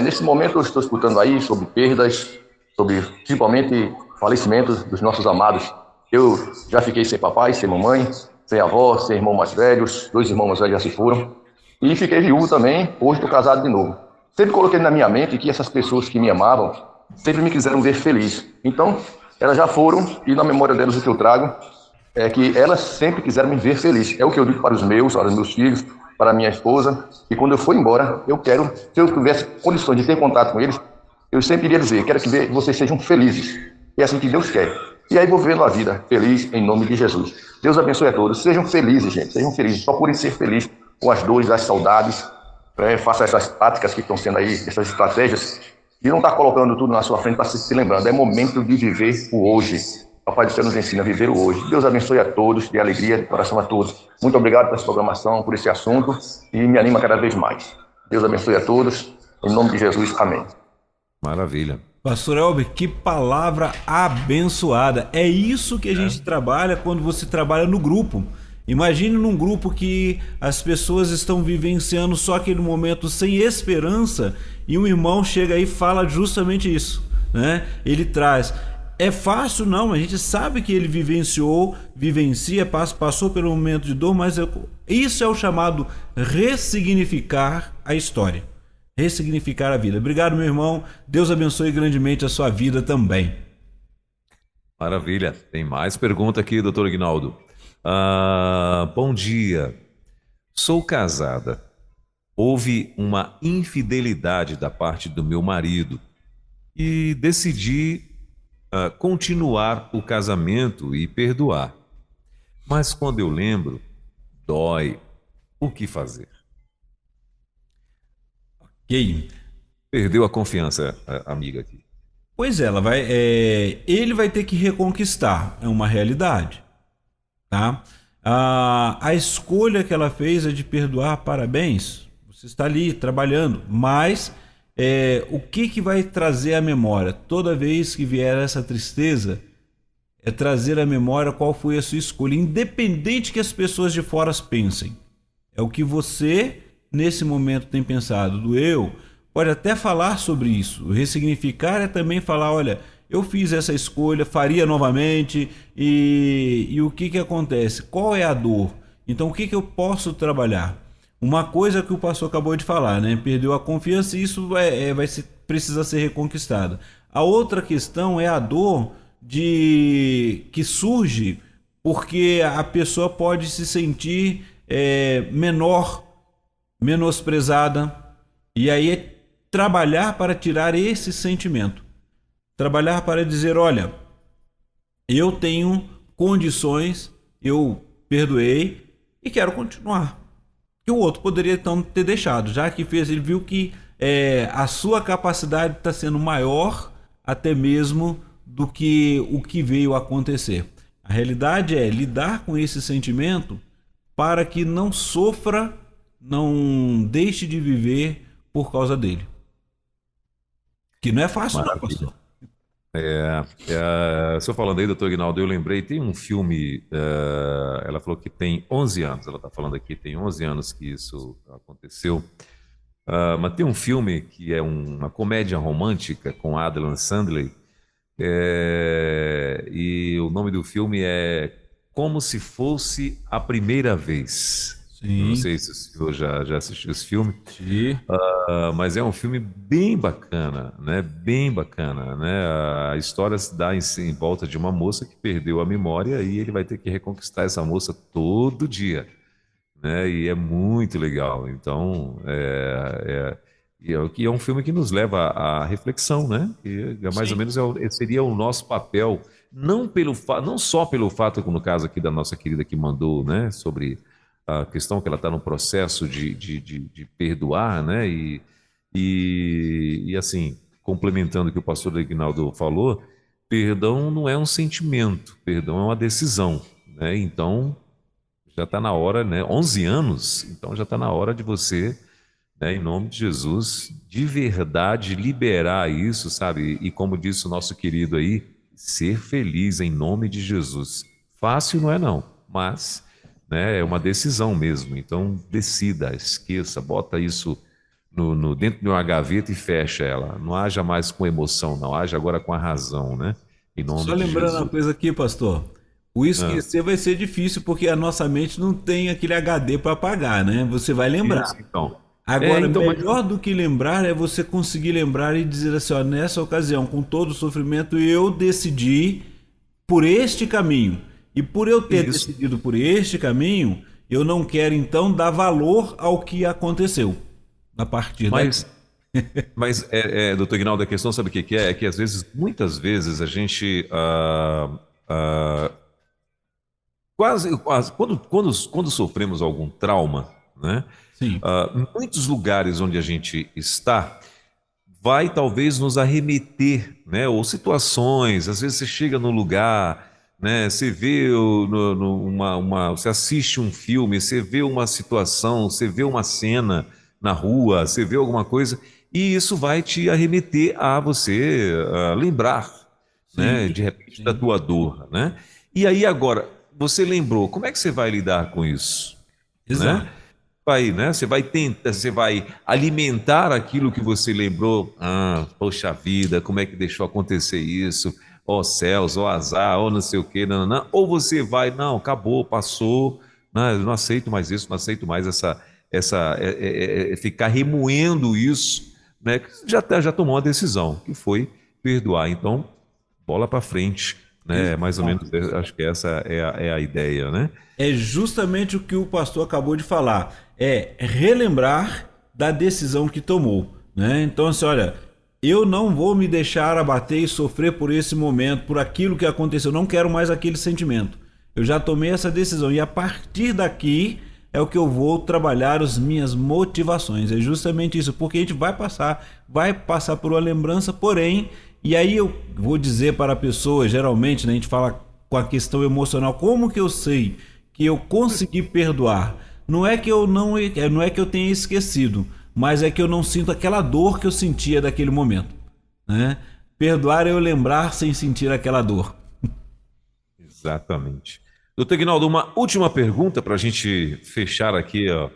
Nesse momento eu estou escutando aí sobre perdas, sobre principalmente falecimentos dos nossos amados. Eu já fiquei sem papai, sem mamãe, sem avó, sem irmão mais velhos, 2 irmãos mais velhos já se foram, e fiquei viúvo também, hoje estou casado de novo. Sempre coloquei na minha mente que essas pessoas que me amavam sempre me quiseram ver feliz. Então, elas já foram, e na memória delas o que eu trago é que elas sempre quiseram me ver feliz. É o que eu digo para os meus filhos, para a minha esposa, e quando eu for embora, se eu tivesse condições de ter contato com eles, eu sempre iria dizer, quero que vocês sejam felizes. E é assim que Deus quer. E aí vou vivendo a vida feliz em nome de Jesus. Deus abençoe a todos. Sejam felizes, gente. Sejam felizes. Procurem ser felizes com as dores, as saudades. Faça essas táticas que estão sendo aí, essas estratégias. E não está colocando tudo na sua frente para se lembrando. É momento de viver o hoje. O Papai do Céu nos ensina a viver o hoje. Deus abençoe a todos, de alegria, de coração a todos. Muito obrigado por essa programação, por esse assunto. E me anima cada vez mais. Deus abençoe a todos. Em nome de Jesus. Amém. Maravilha. Pastor Elber, que palavra abençoada. É isso que a gente trabalha quando você trabalha no grupo. Imagine num grupo que as pessoas estão vivenciando só aquele momento sem esperança e um irmão chega aí e fala justamente isso, né? Ele traz. É fácil não, a gente sabe que ele vivencia, passou pelo momento de dor, mas isso é o chamado ressignificar a história. Ressignificar a vida. Obrigado, meu irmão. Deus abençoe grandemente a sua vida também. Maravilha. Tem mais pergunta aqui, doutor Aguinaldo. Bom dia. Sou casada. Houve uma infidelidade da parte do meu marido e decidi continuar o casamento e perdoar. Mas quando eu lembro, dói. O que fazer? E aí? Perdeu a confiança, amiga aqui. Pois é, ele vai ter que reconquistar, é uma realidade, tá? A escolha que ela fez é de perdoar, parabéns, você está ali trabalhando, mas o que vai trazer à memória? Toda vez que vier essa tristeza, é trazer à memória qual foi a sua escolha, independente que as pessoas de fora pensem. É o que você, nesse momento, tem pensado. Doeu? Pode até falar sobre isso. Ressignificar é também falar, olha, eu fiz essa escolha, faria novamente, e o que acontece? Qual é a dor? Então, o que eu posso trabalhar? Uma coisa que o pastor acabou de falar, né? Perdeu a confiança e isso precisa ser reconquistada. A outra questão é a dor que surge porque a pessoa pode se sentir menor, menosprezada, e aí é trabalhar para tirar esse sentimento. Trabalhar para dizer, olha, eu tenho condições, eu perdoei e quero continuar. Que o outro poderia então ter deixado, já que ele viu que a sua capacidade está sendo maior até mesmo do que o que veio a acontecer. A realidade é lidar com esse sentimento para que não sofra, não deixe de viver por causa dele. Que não é fácil, não, pastor. O senhor falando aí, doutor Aguinaldo, eu lembrei, tem um filme, ela falou que tem 11 anos, ela está falando aqui, tem 11 anos que isso aconteceu, mas tem um filme que é uma comédia romântica com Adam Sandler, e o nome do filme é Como Se Fosse a Primeira Vez. Sim. Não sei se o senhor já assistiu esse filme. Sim. Mas é um filme bem bacana, né? Bem bacana, né? A história se dá em volta de uma moça que perdeu a memória e ele vai ter que reconquistar essa moça todo dia, né? E é muito legal. Então, é um filme que nos leva à reflexão, né? Que mais ou menos seria o nosso papel, não só pelo fato, no caso aqui da nossa querida que mandou, né? Sobre a questão que ela está no processo de perdoar, né? E assim, complementando o que o pastor Aguinaldo falou, perdão não é um sentimento, perdão é uma decisão, né? Então, já está na hora, né? 11 anos, então já está na hora de você, né, em nome de Jesus, de verdade liberar isso, sabe? E como disse o nosso querido aí, ser feliz em nome de Jesus. Fácil não é não, mas... né, é uma decisão mesmo, então decida, esqueça, bota isso dentro de uma gaveta e fecha ela, não haja mais com emoção, não, haja agora com a razão, né, em nome Só de lembrando Jesus. uma coisa aqui, pastor, o esquecer vai ser difícil porque a nossa mente não tem aquele HD para apagar, né, você vai lembrar. Isso, então. Agora, então, melhor do que lembrar é você conseguir lembrar e dizer assim, ó, nessa ocasião, com todo o sofrimento, eu decidi por este caminho. E por eu ter decidido por este caminho, eu não quero então dar valor ao que aconteceu a partir daqui. Mas doutor Aguinaldo, a questão sabe o que é? É que às vezes, muitas vezes, a gente quando sofremos algum trauma, né? Sim. Muitos lugares onde a gente está vai talvez nos arremeter, né? Ou situações, às vezes você chega num lugar, né? Você vê você assiste um filme, você vê uma situação, você vê uma cena na rua, você vê alguma coisa e isso vai te arremeter a você lembrar, né? De repente da tua dor, né? E aí agora você lembrou, como é que você vai lidar com isso? Exato. Né? Você vai tentar, você vai alimentar aquilo que você lembrou. Poxa vida, como é que deixou acontecer isso? Ó céus, ó azar, ó não sei o quê, não. Ou você vai, não, acabou, passou, eu não aceito mais isso, não aceito mais ficar remoendo isso, né? Já tomou uma decisão, que foi perdoar. Então, bola para frente, né? Mais ou menos, acho que essa é a ideia, né? É justamente o que o pastor acabou de falar, é relembrar da decisão que tomou, né? Então, assim, olha, eu não vou me deixar abater e sofrer por esse momento, por aquilo que aconteceu, não quero mais aquele sentimento. Eu já tomei essa decisão e a partir daqui é o que eu vou trabalhar as minhas motivações. É justamente isso, porque a gente vai passar por uma lembrança, porém, E aí eu vou dizer para a pessoa, geralmente, né, a gente fala com a questão emocional, como que eu sei que eu consegui perdoar? Não é que eu não é que eu tenha esquecido, mas é que eu não sinto aquela dor que eu sentia daquele momento, né? Perdoar é eu lembrar sem sentir aquela dor. Exatamente. Doutor Ignaldo, uma última pergunta para a gente fechar aqui, ó.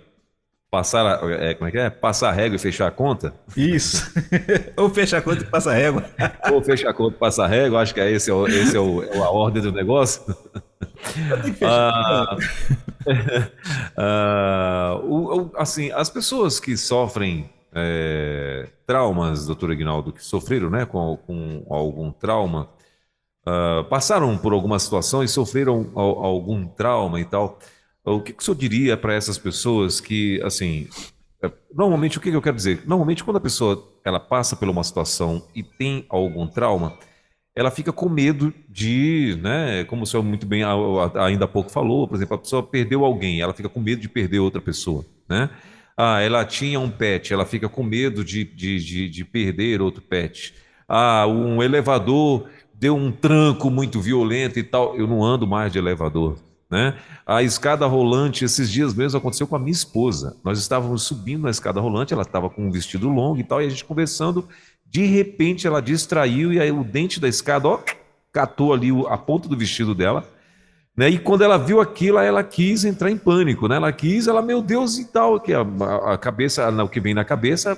Como é que é? Passar a régua e fechar a conta? Isso. Ou fecha a conta e passa a régua. Ou fechar a conta e passar a régua, acho que esse é a ordem do negócio. Eu tenho que fechar. Assim, as pessoas que sofrem traumas, doutor Ignaldo, que sofreram, né, com algum trauma, passaram por alguma situação e sofreram algum trauma e tal. O que o senhor diria para essas pessoas que, assim, normalmente, o que eu quero dizer? Normalmente, quando a pessoa ela passa por uma situação e tem algum trauma, ela fica com medo de, né, como o senhor muito bem ainda há pouco falou, por exemplo, a pessoa perdeu alguém, ela fica com medo de perder outra pessoa, né? Ah, ela tinha um pet, ela fica com medo de perder outro pet. Ah, um elevador deu um tranco muito violento e tal, eu não ando mais de elevador, né? A escada rolante, esses dias mesmo aconteceu com a minha esposa. Nós estávamos subindo na escada rolante, ela estava com um vestido longo e tal, e a gente conversando, de repente ela distraiu e aí o dente da escada, ó, catou ali a ponta do vestido dela, né? E quando ela viu aquilo, ela quis entrar em pânico, né? Meu Deus e tal, que a cabeça, o que vem na cabeça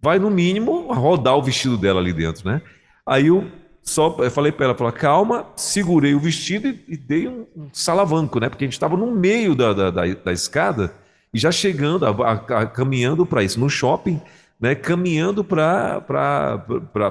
vai no mínimo rodar o vestido dela ali dentro, né? Aí eu falei para ela, calma, segurei o vestido e dei um salavanco, né? Porque a gente estava no meio da escada e já chegando, caminhando para isso, no shopping, né? Caminhando para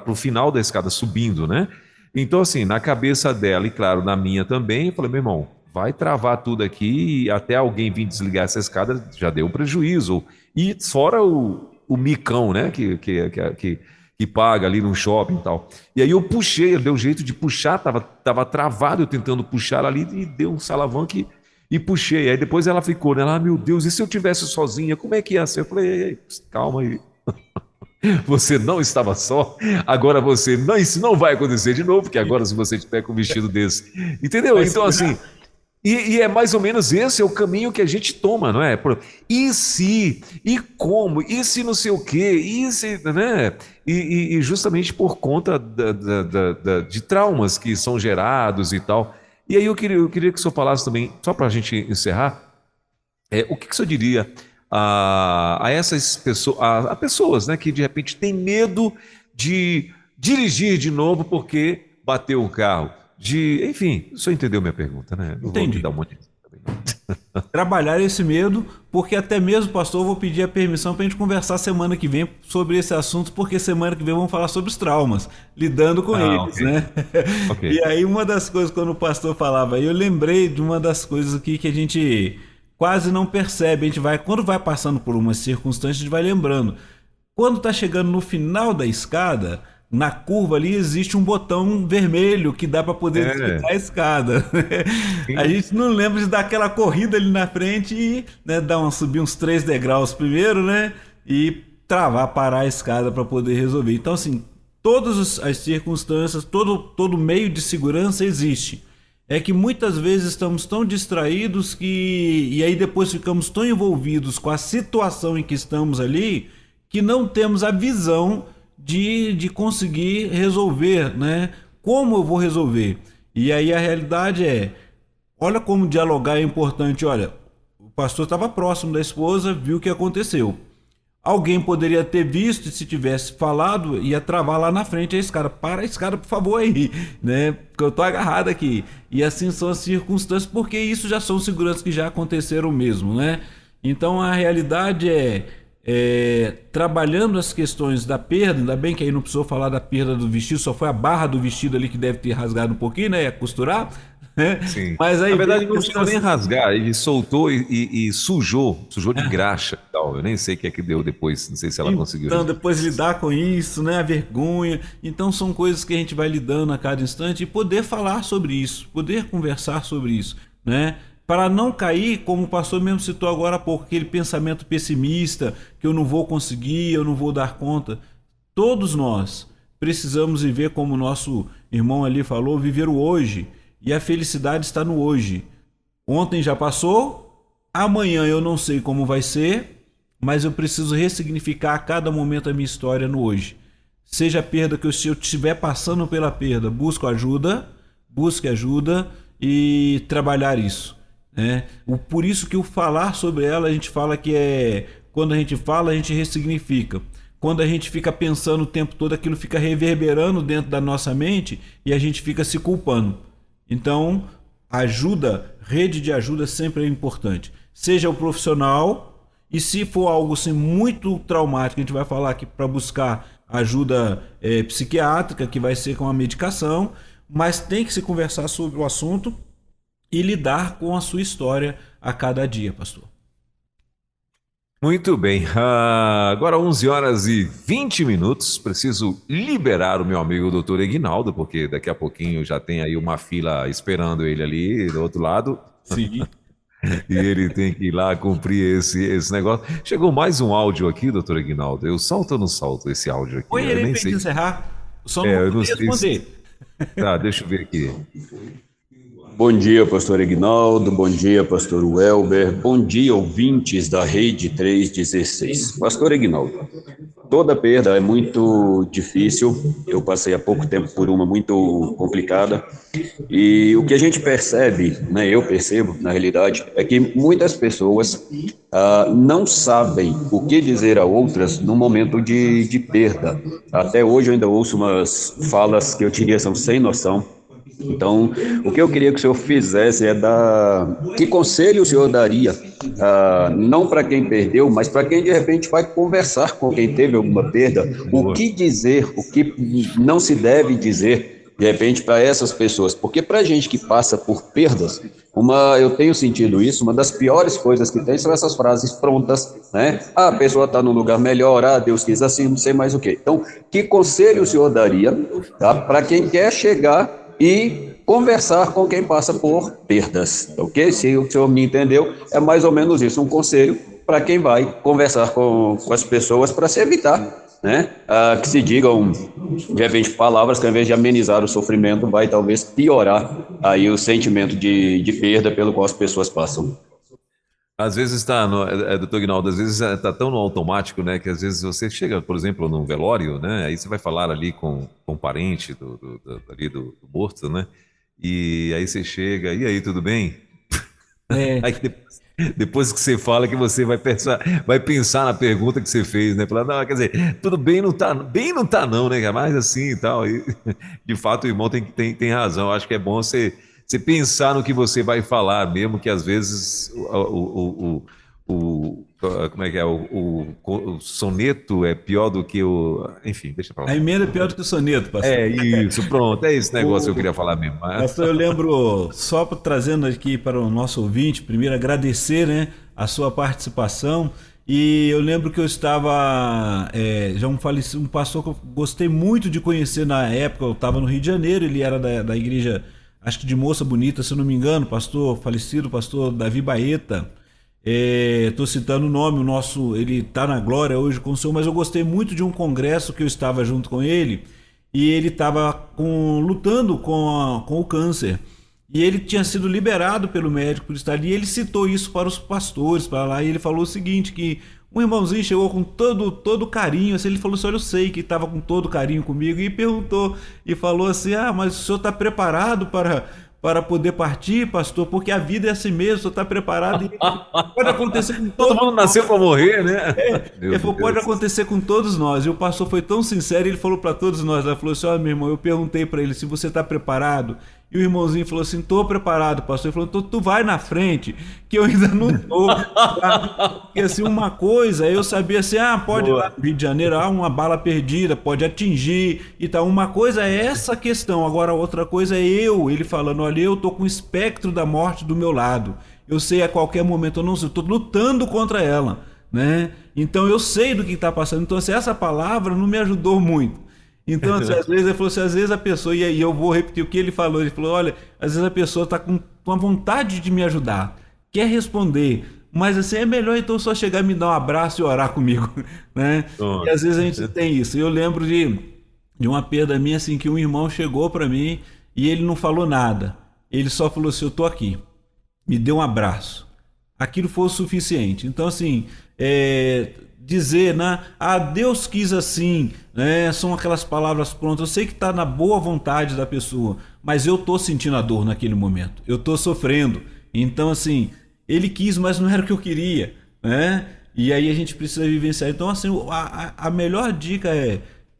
o final da escada, subindo, né? Então, assim, na cabeça dela e, claro, na minha também, eu falei, meu irmão, vai travar tudo aqui e até alguém vir desligar essa escada já deu um prejuízo. E fora o micão, né? Que paga ali no shopping e tal. E aí eu puxei, deu jeito de puxar, tava travado eu tentando puxar ali e deu um salavanco e puxei. Aí depois ela ficou, né? Meu Deus, e se eu tivesse sozinha, como é que ia ser? Eu falei, calma aí. Você não estava só, agora isso não vai acontecer de novo, porque agora se você tiver com um vestido desse. Entendeu? Então assim, e é mais ou menos esse é o caminho que a gente toma, não é? E se, e como, e se não sei o quê, e se, né? E justamente por conta de traumas que são gerados e tal. E aí eu queria que o senhor falasse também, só para a gente encerrar, o que o senhor diria a essas pessoas, a pessoas, né, que de repente têm medo de dirigir de novo porque bateu o carro? Enfim, o senhor entendeu minha pergunta, né? Não Entendi. vou me dar um monte de... Trabalhar esse medo, porque até mesmo, pastor, eu vou pedir a permissão para a gente conversar semana que vem sobre esse assunto, porque semana que vem vamos falar sobre os traumas, lidando com eles, okay. né? Okay. E aí uma das coisas, quando o pastor falava, eu lembrei de uma das coisas aqui que a gente quase não percebe, quando vai passando por uma circunstância, a gente vai lembrando. Quando está chegando no final da escada, na curva ali existe um botão vermelho que dá para poder desligar a escada. A gente não lembra de dar aquela corrida ali na frente e, né, subir uns 3 degraus primeiro, né? E parar a escada para poder resolver. Então, assim, todas as circunstâncias, todo meio de segurança existe. É que muitas vezes estamos tão distraídos e aí depois ficamos tão envolvidos com a situação em que estamos ali que não temos a visão de conseguir resolver, né? Como eu vou resolver? E aí a realidade olha como dialogar é importante. Olha, o pastor estava próximo da esposa, viu o que aconteceu. Alguém poderia ter visto e se tivesse falado, ia travar lá na frente a escada. Para a escada, por favor, aí, né? Porque eu tô agarrado aqui. E assim são as circunstâncias, porque isso já são seguranças que já aconteceram mesmo, né? Então a realidade trabalhando as questões da perda, ainda bem que aí não precisou falar da perda do vestido, só foi a barra do vestido ali que deve ter rasgado um pouquinho, né? Ia costurar. Sim. Mas aí, na verdade, não precisou nem rasgar, ele soltou e sujou de graxa e tal. Eu nem sei o que é que deu depois, não sei se ela conseguiu. Então, depois lidar com isso, né? A vergonha. Então, são coisas que a gente vai lidando a cada instante e poder falar sobre isso, poder conversar sobre isso, né? Para não cair, como o pastor mesmo citou agora há pouco, aquele pensamento pessimista, que eu não vou conseguir, eu não vou dar conta. Todos nós precisamos viver, como o nosso irmão ali falou, viver o hoje. E a felicidade está no hoje. Ontem já passou, amanhã eu não sei como vai ser, mas eu preciso ressignificar a cada momento a minha história no hoje. Seja a perda que eu estiver passando pela perda, busque ajuda e trabalhar isso, né? Por isso que o falar sobre ela, a gente fala que quando a gente fala, a gente ressignifica. Quando a gente fica pensando o tempo todo, aquilo fica reverberando dentro da nossa mente e a gente fica se culpando. Então, rede de ajuda sempre é importante. Seja o profissional, e se for algo assim, muito traumático, a gente vai falar aqui para buscar ajuda psiquiátrica, que vai ser com a medicação, mas tem que se conversar sobre o assunto e lidar com a sua história a cada dia, pastor. Muito bem, agora 11 horas e 20 minutos, preciso liberar o meu amigo doutor Eguinaldo, porque daqui a pouquinho já tem aí uma fila esperando ele ali do outro lado. Sim. E ele tem que ir lá cumprir esse negócio. Chegou mais um áudio aqui, doutor Eguinaldo. Eu salto ou não salto esse áudio aqui? Põe ele para encerrar, só não vou responder. Tá, deixa eu ver aqui. Bom dia, pastor Eguinaldo, bom dia, pastor Welber, bom dia, ouvintes da Rede 316. Pastor Eguinaldo, toda perda é muito difícil, eu passei há pouco tempo por uma muito complicada, e o que a gente percebe, né, eu percebo, na realidade, é que muitas pessoas não sabem o que dizer a outras no momento de perda. Até hoje eu ainda ouço umas falas que eu diria são sem noção. Então, o que eu queria que o senhor fizesse que conselho o senhor daria, não para quem perdeu, mas para quem de repente vai conversar com quem teve alguma perda, o que dizer, o que não se deve dizer, de repente, para essas pessoas, porque para a gente que passa por perdas, eu tenho sentido isso, uma das piores coisas que tem são essas frases prontas, né? A pessoa está num lugar melhor, Deus quis assim, não sei mais o quê. Então, que conselho o senhor daria, tá, para quem quer chegar e conversar com quem passa por perdas, ok? Se o senhor me entendeu, é mais ou menos isso, um conselho para quem vai conversar com as pessoas para se evitar, né? Que se digam, de repente, palavras que ao invés de amenizar o sofrimento, vai talvez piorar aí o sentimento de perda pelo qual as pessoas passam. Às vezes está, doutor Guinaldo, às vezes está tão no automático, né, que às vezes você chega, por exemplo, num velório, né, aí você vai falar ali com um parente ali do morto, né, e aí você chega, e aí, tudo bem? Aí depois que você fala que você vai pensar na pergunta que você fez, né, falar, não, quer dizer, tudo bem não tá não, né, mas assim e tal, e, de fato o irmão tem razão, acho que é bom você pensar no que você vai falar, mesmo que às vezes como é que é? O soneto é pior do que enfim, deixa pra lá. A emenda é pior do que o soneto, pastor. É isso, pronto, é esse negócio que eu queria falar mesmo. Pastor, eu lembro, só trazendo aqui para o nosso ouvinte, primeiro agradecer, né, a sua participação. E eu lembro que eu estava, já um pastor que eu gostei muito de conhecer na época, eu estava no Rio de Janeiro, ele era da igreja, acho que de Moça Bonita, se eu não me engano, falecido pastor Davi Baeta. Estou citando o nome, ele está na glória hoje com o senhor, mas eu gostei muito de um congresso que eu estava junto com ele, e ele estava lutando com o câncer, e ele tinha sido liberado pelo médico por estar ali, e ele citou isso para os pastores, para lá, e ele falou o seguinte, que um irmãozinho chegou com todo carinho, assim, ele falou assim, olha, eu sei que estava com todo carinho comigo, e perguntou, e falou assim, mas o senhor está preparado para poder partir, pastor? Porque a vida é assim mesmo, o senhor está preparado, e pode acontecer com todo mundo nasceu para morrer, né? Ele falou, pode acontecer com todos nós, e o pastor foi tão sincero, ele falou para todos nós, ele falou assim, olha, meu irmão, eu perguntei para ele se você está preparado, e o irmãozinho falou assim, estou preparado, pastor. Ele falou, então tu vai na frente, que eu ainda não estou. Porque assim, uma coisa, eu sabia assim, pode ir lá no Rio de Janeiro, uma bala perdida, pode atingir e tal. Uma coisa é essa questão, agora outra coisa é ele falando, olha, eu estou com o espectro da morte do meu lado. Eu sei a qualquer momento, eu não sei, estou lutando contra ela, né? Então eu sei do que está passando. Então assim, essa palavra não me ajudou muito. Então, assim, às vezes ele falou assim, às vezes a pessoa, e aí eu vou repetir o que ele falou, olha, às vezes a pessoa está com a vontade de me ajudar, quer responder, mas assim, é melhor então só chegar, me dar um abraço e orar comigo, né? E às vezes a gente tem isso. Eu lembro de de uma perda minha, assim, que um irmão chegou para mim e ele não falou nada. Ele só falou assim: eu tô aqui. Me deu um abraço. Aquilo foi o suficiente. Então, assim, dizer, né? Deus quis assim, né? São aquelas palavras prontas. Eu sei que está na boa vontade da pessoa, mas eu tô sentindo a dor naquele momento. Eu tô sofrendo. Então, assim, ele quis, mas não era o que eu queria, né? E aí a gente precisa vivenciar. Então, assim, a melhor dica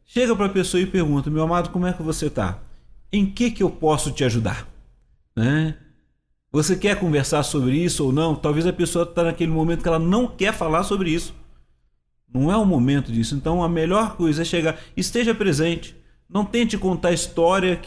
chega para a pessoa e pergunta: meu amado, como é que você está? Em que eu posso te ajudar? Né? Você quer conversar sobre isso ou não? Talvez a pessoa está naquele momento que ela não quer falar sobre isso. Não é o momento disso. Então a melhor coisa é chegar, esteja presente. Não tente contar história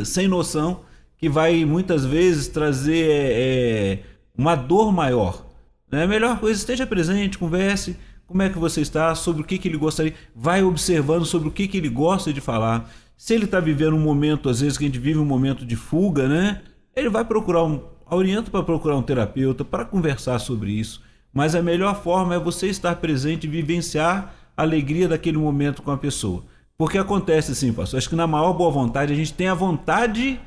sem noção, que vai muitas vezes trazer uma dor maior. A melhor coisa, esteja presente, converse. Como é que você está? Sobre o que ele gostaria. Vai observando sobre o que ele gosta de falar. Se ele está vivendo um momento, às vezes que a gente vive um momento de fuga, né? Ele vai procurar orienta para procurar um terapeuta para conversar sobre isso. Mas a melhor forma é você estar presente e vivenciar a alegria daquele momento com a pessoa. Porque acontece assim, pastor, acho que na maior boa vontade a gente tem a vontade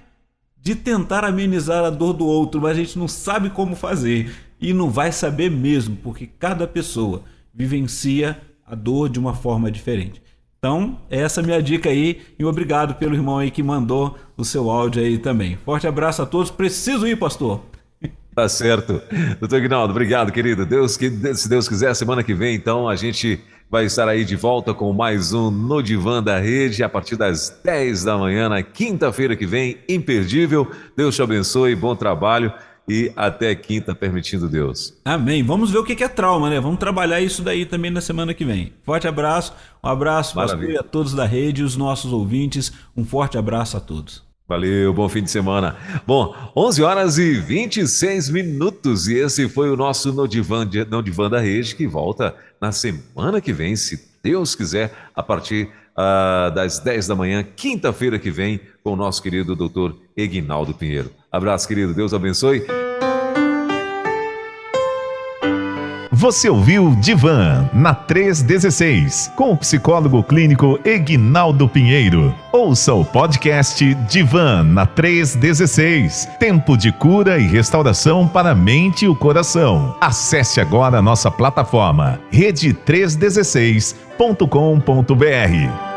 de tentar amenizar a dor do outro, mas a gente não sabe como fazer e não vai saber mesmo, porque cada pessoa vivencia a dor de uma forma diferente. Então, essa é a minha dica aí, e obrigado pelo irmão aí que mandou o seu áudio aí também. Forte abraço a todos. Preciso ir, pastor. Tá certo. Doutor Aguinaldo, obrigado, querido. Se Deus quiser, semana que vem, então, a gente vai estar aí de volta com mais um No Divã da Rede, a partir das 10 da manhã, na quinta-feira que vem, imperdível. Deus te abençoe, bom trabalho. E até quinta, permitindo Deus. Amém. Vamos ver o que é trauma, né? Vamos trabalhar isso daí também na semana que vem. Forte abraço. Um abraço, pastor, e a todos da rede, os nossos ouvintes. Um forte abraço a todos. Valeu, bom fim de semana. Bom, 11 horas e 26 minutos. E esse foi o nosso No Divã da Rede, que volta na semana que vem, se Deus quiser, a partir das 10 da manhã, quinta-feira que vem, com o nosso querido doutor Aguinaldo Pinheiro. Abraço, querido. Deus abençoe. Você ouviu Divã na 316, com o psicólogo clínico Aguinaldo Pinheiro. Ouça o podcast Divã na 316. Tempo de cura e restauração para a mente e o coração. Acesse agora a nossa plataforma rede316.com.br.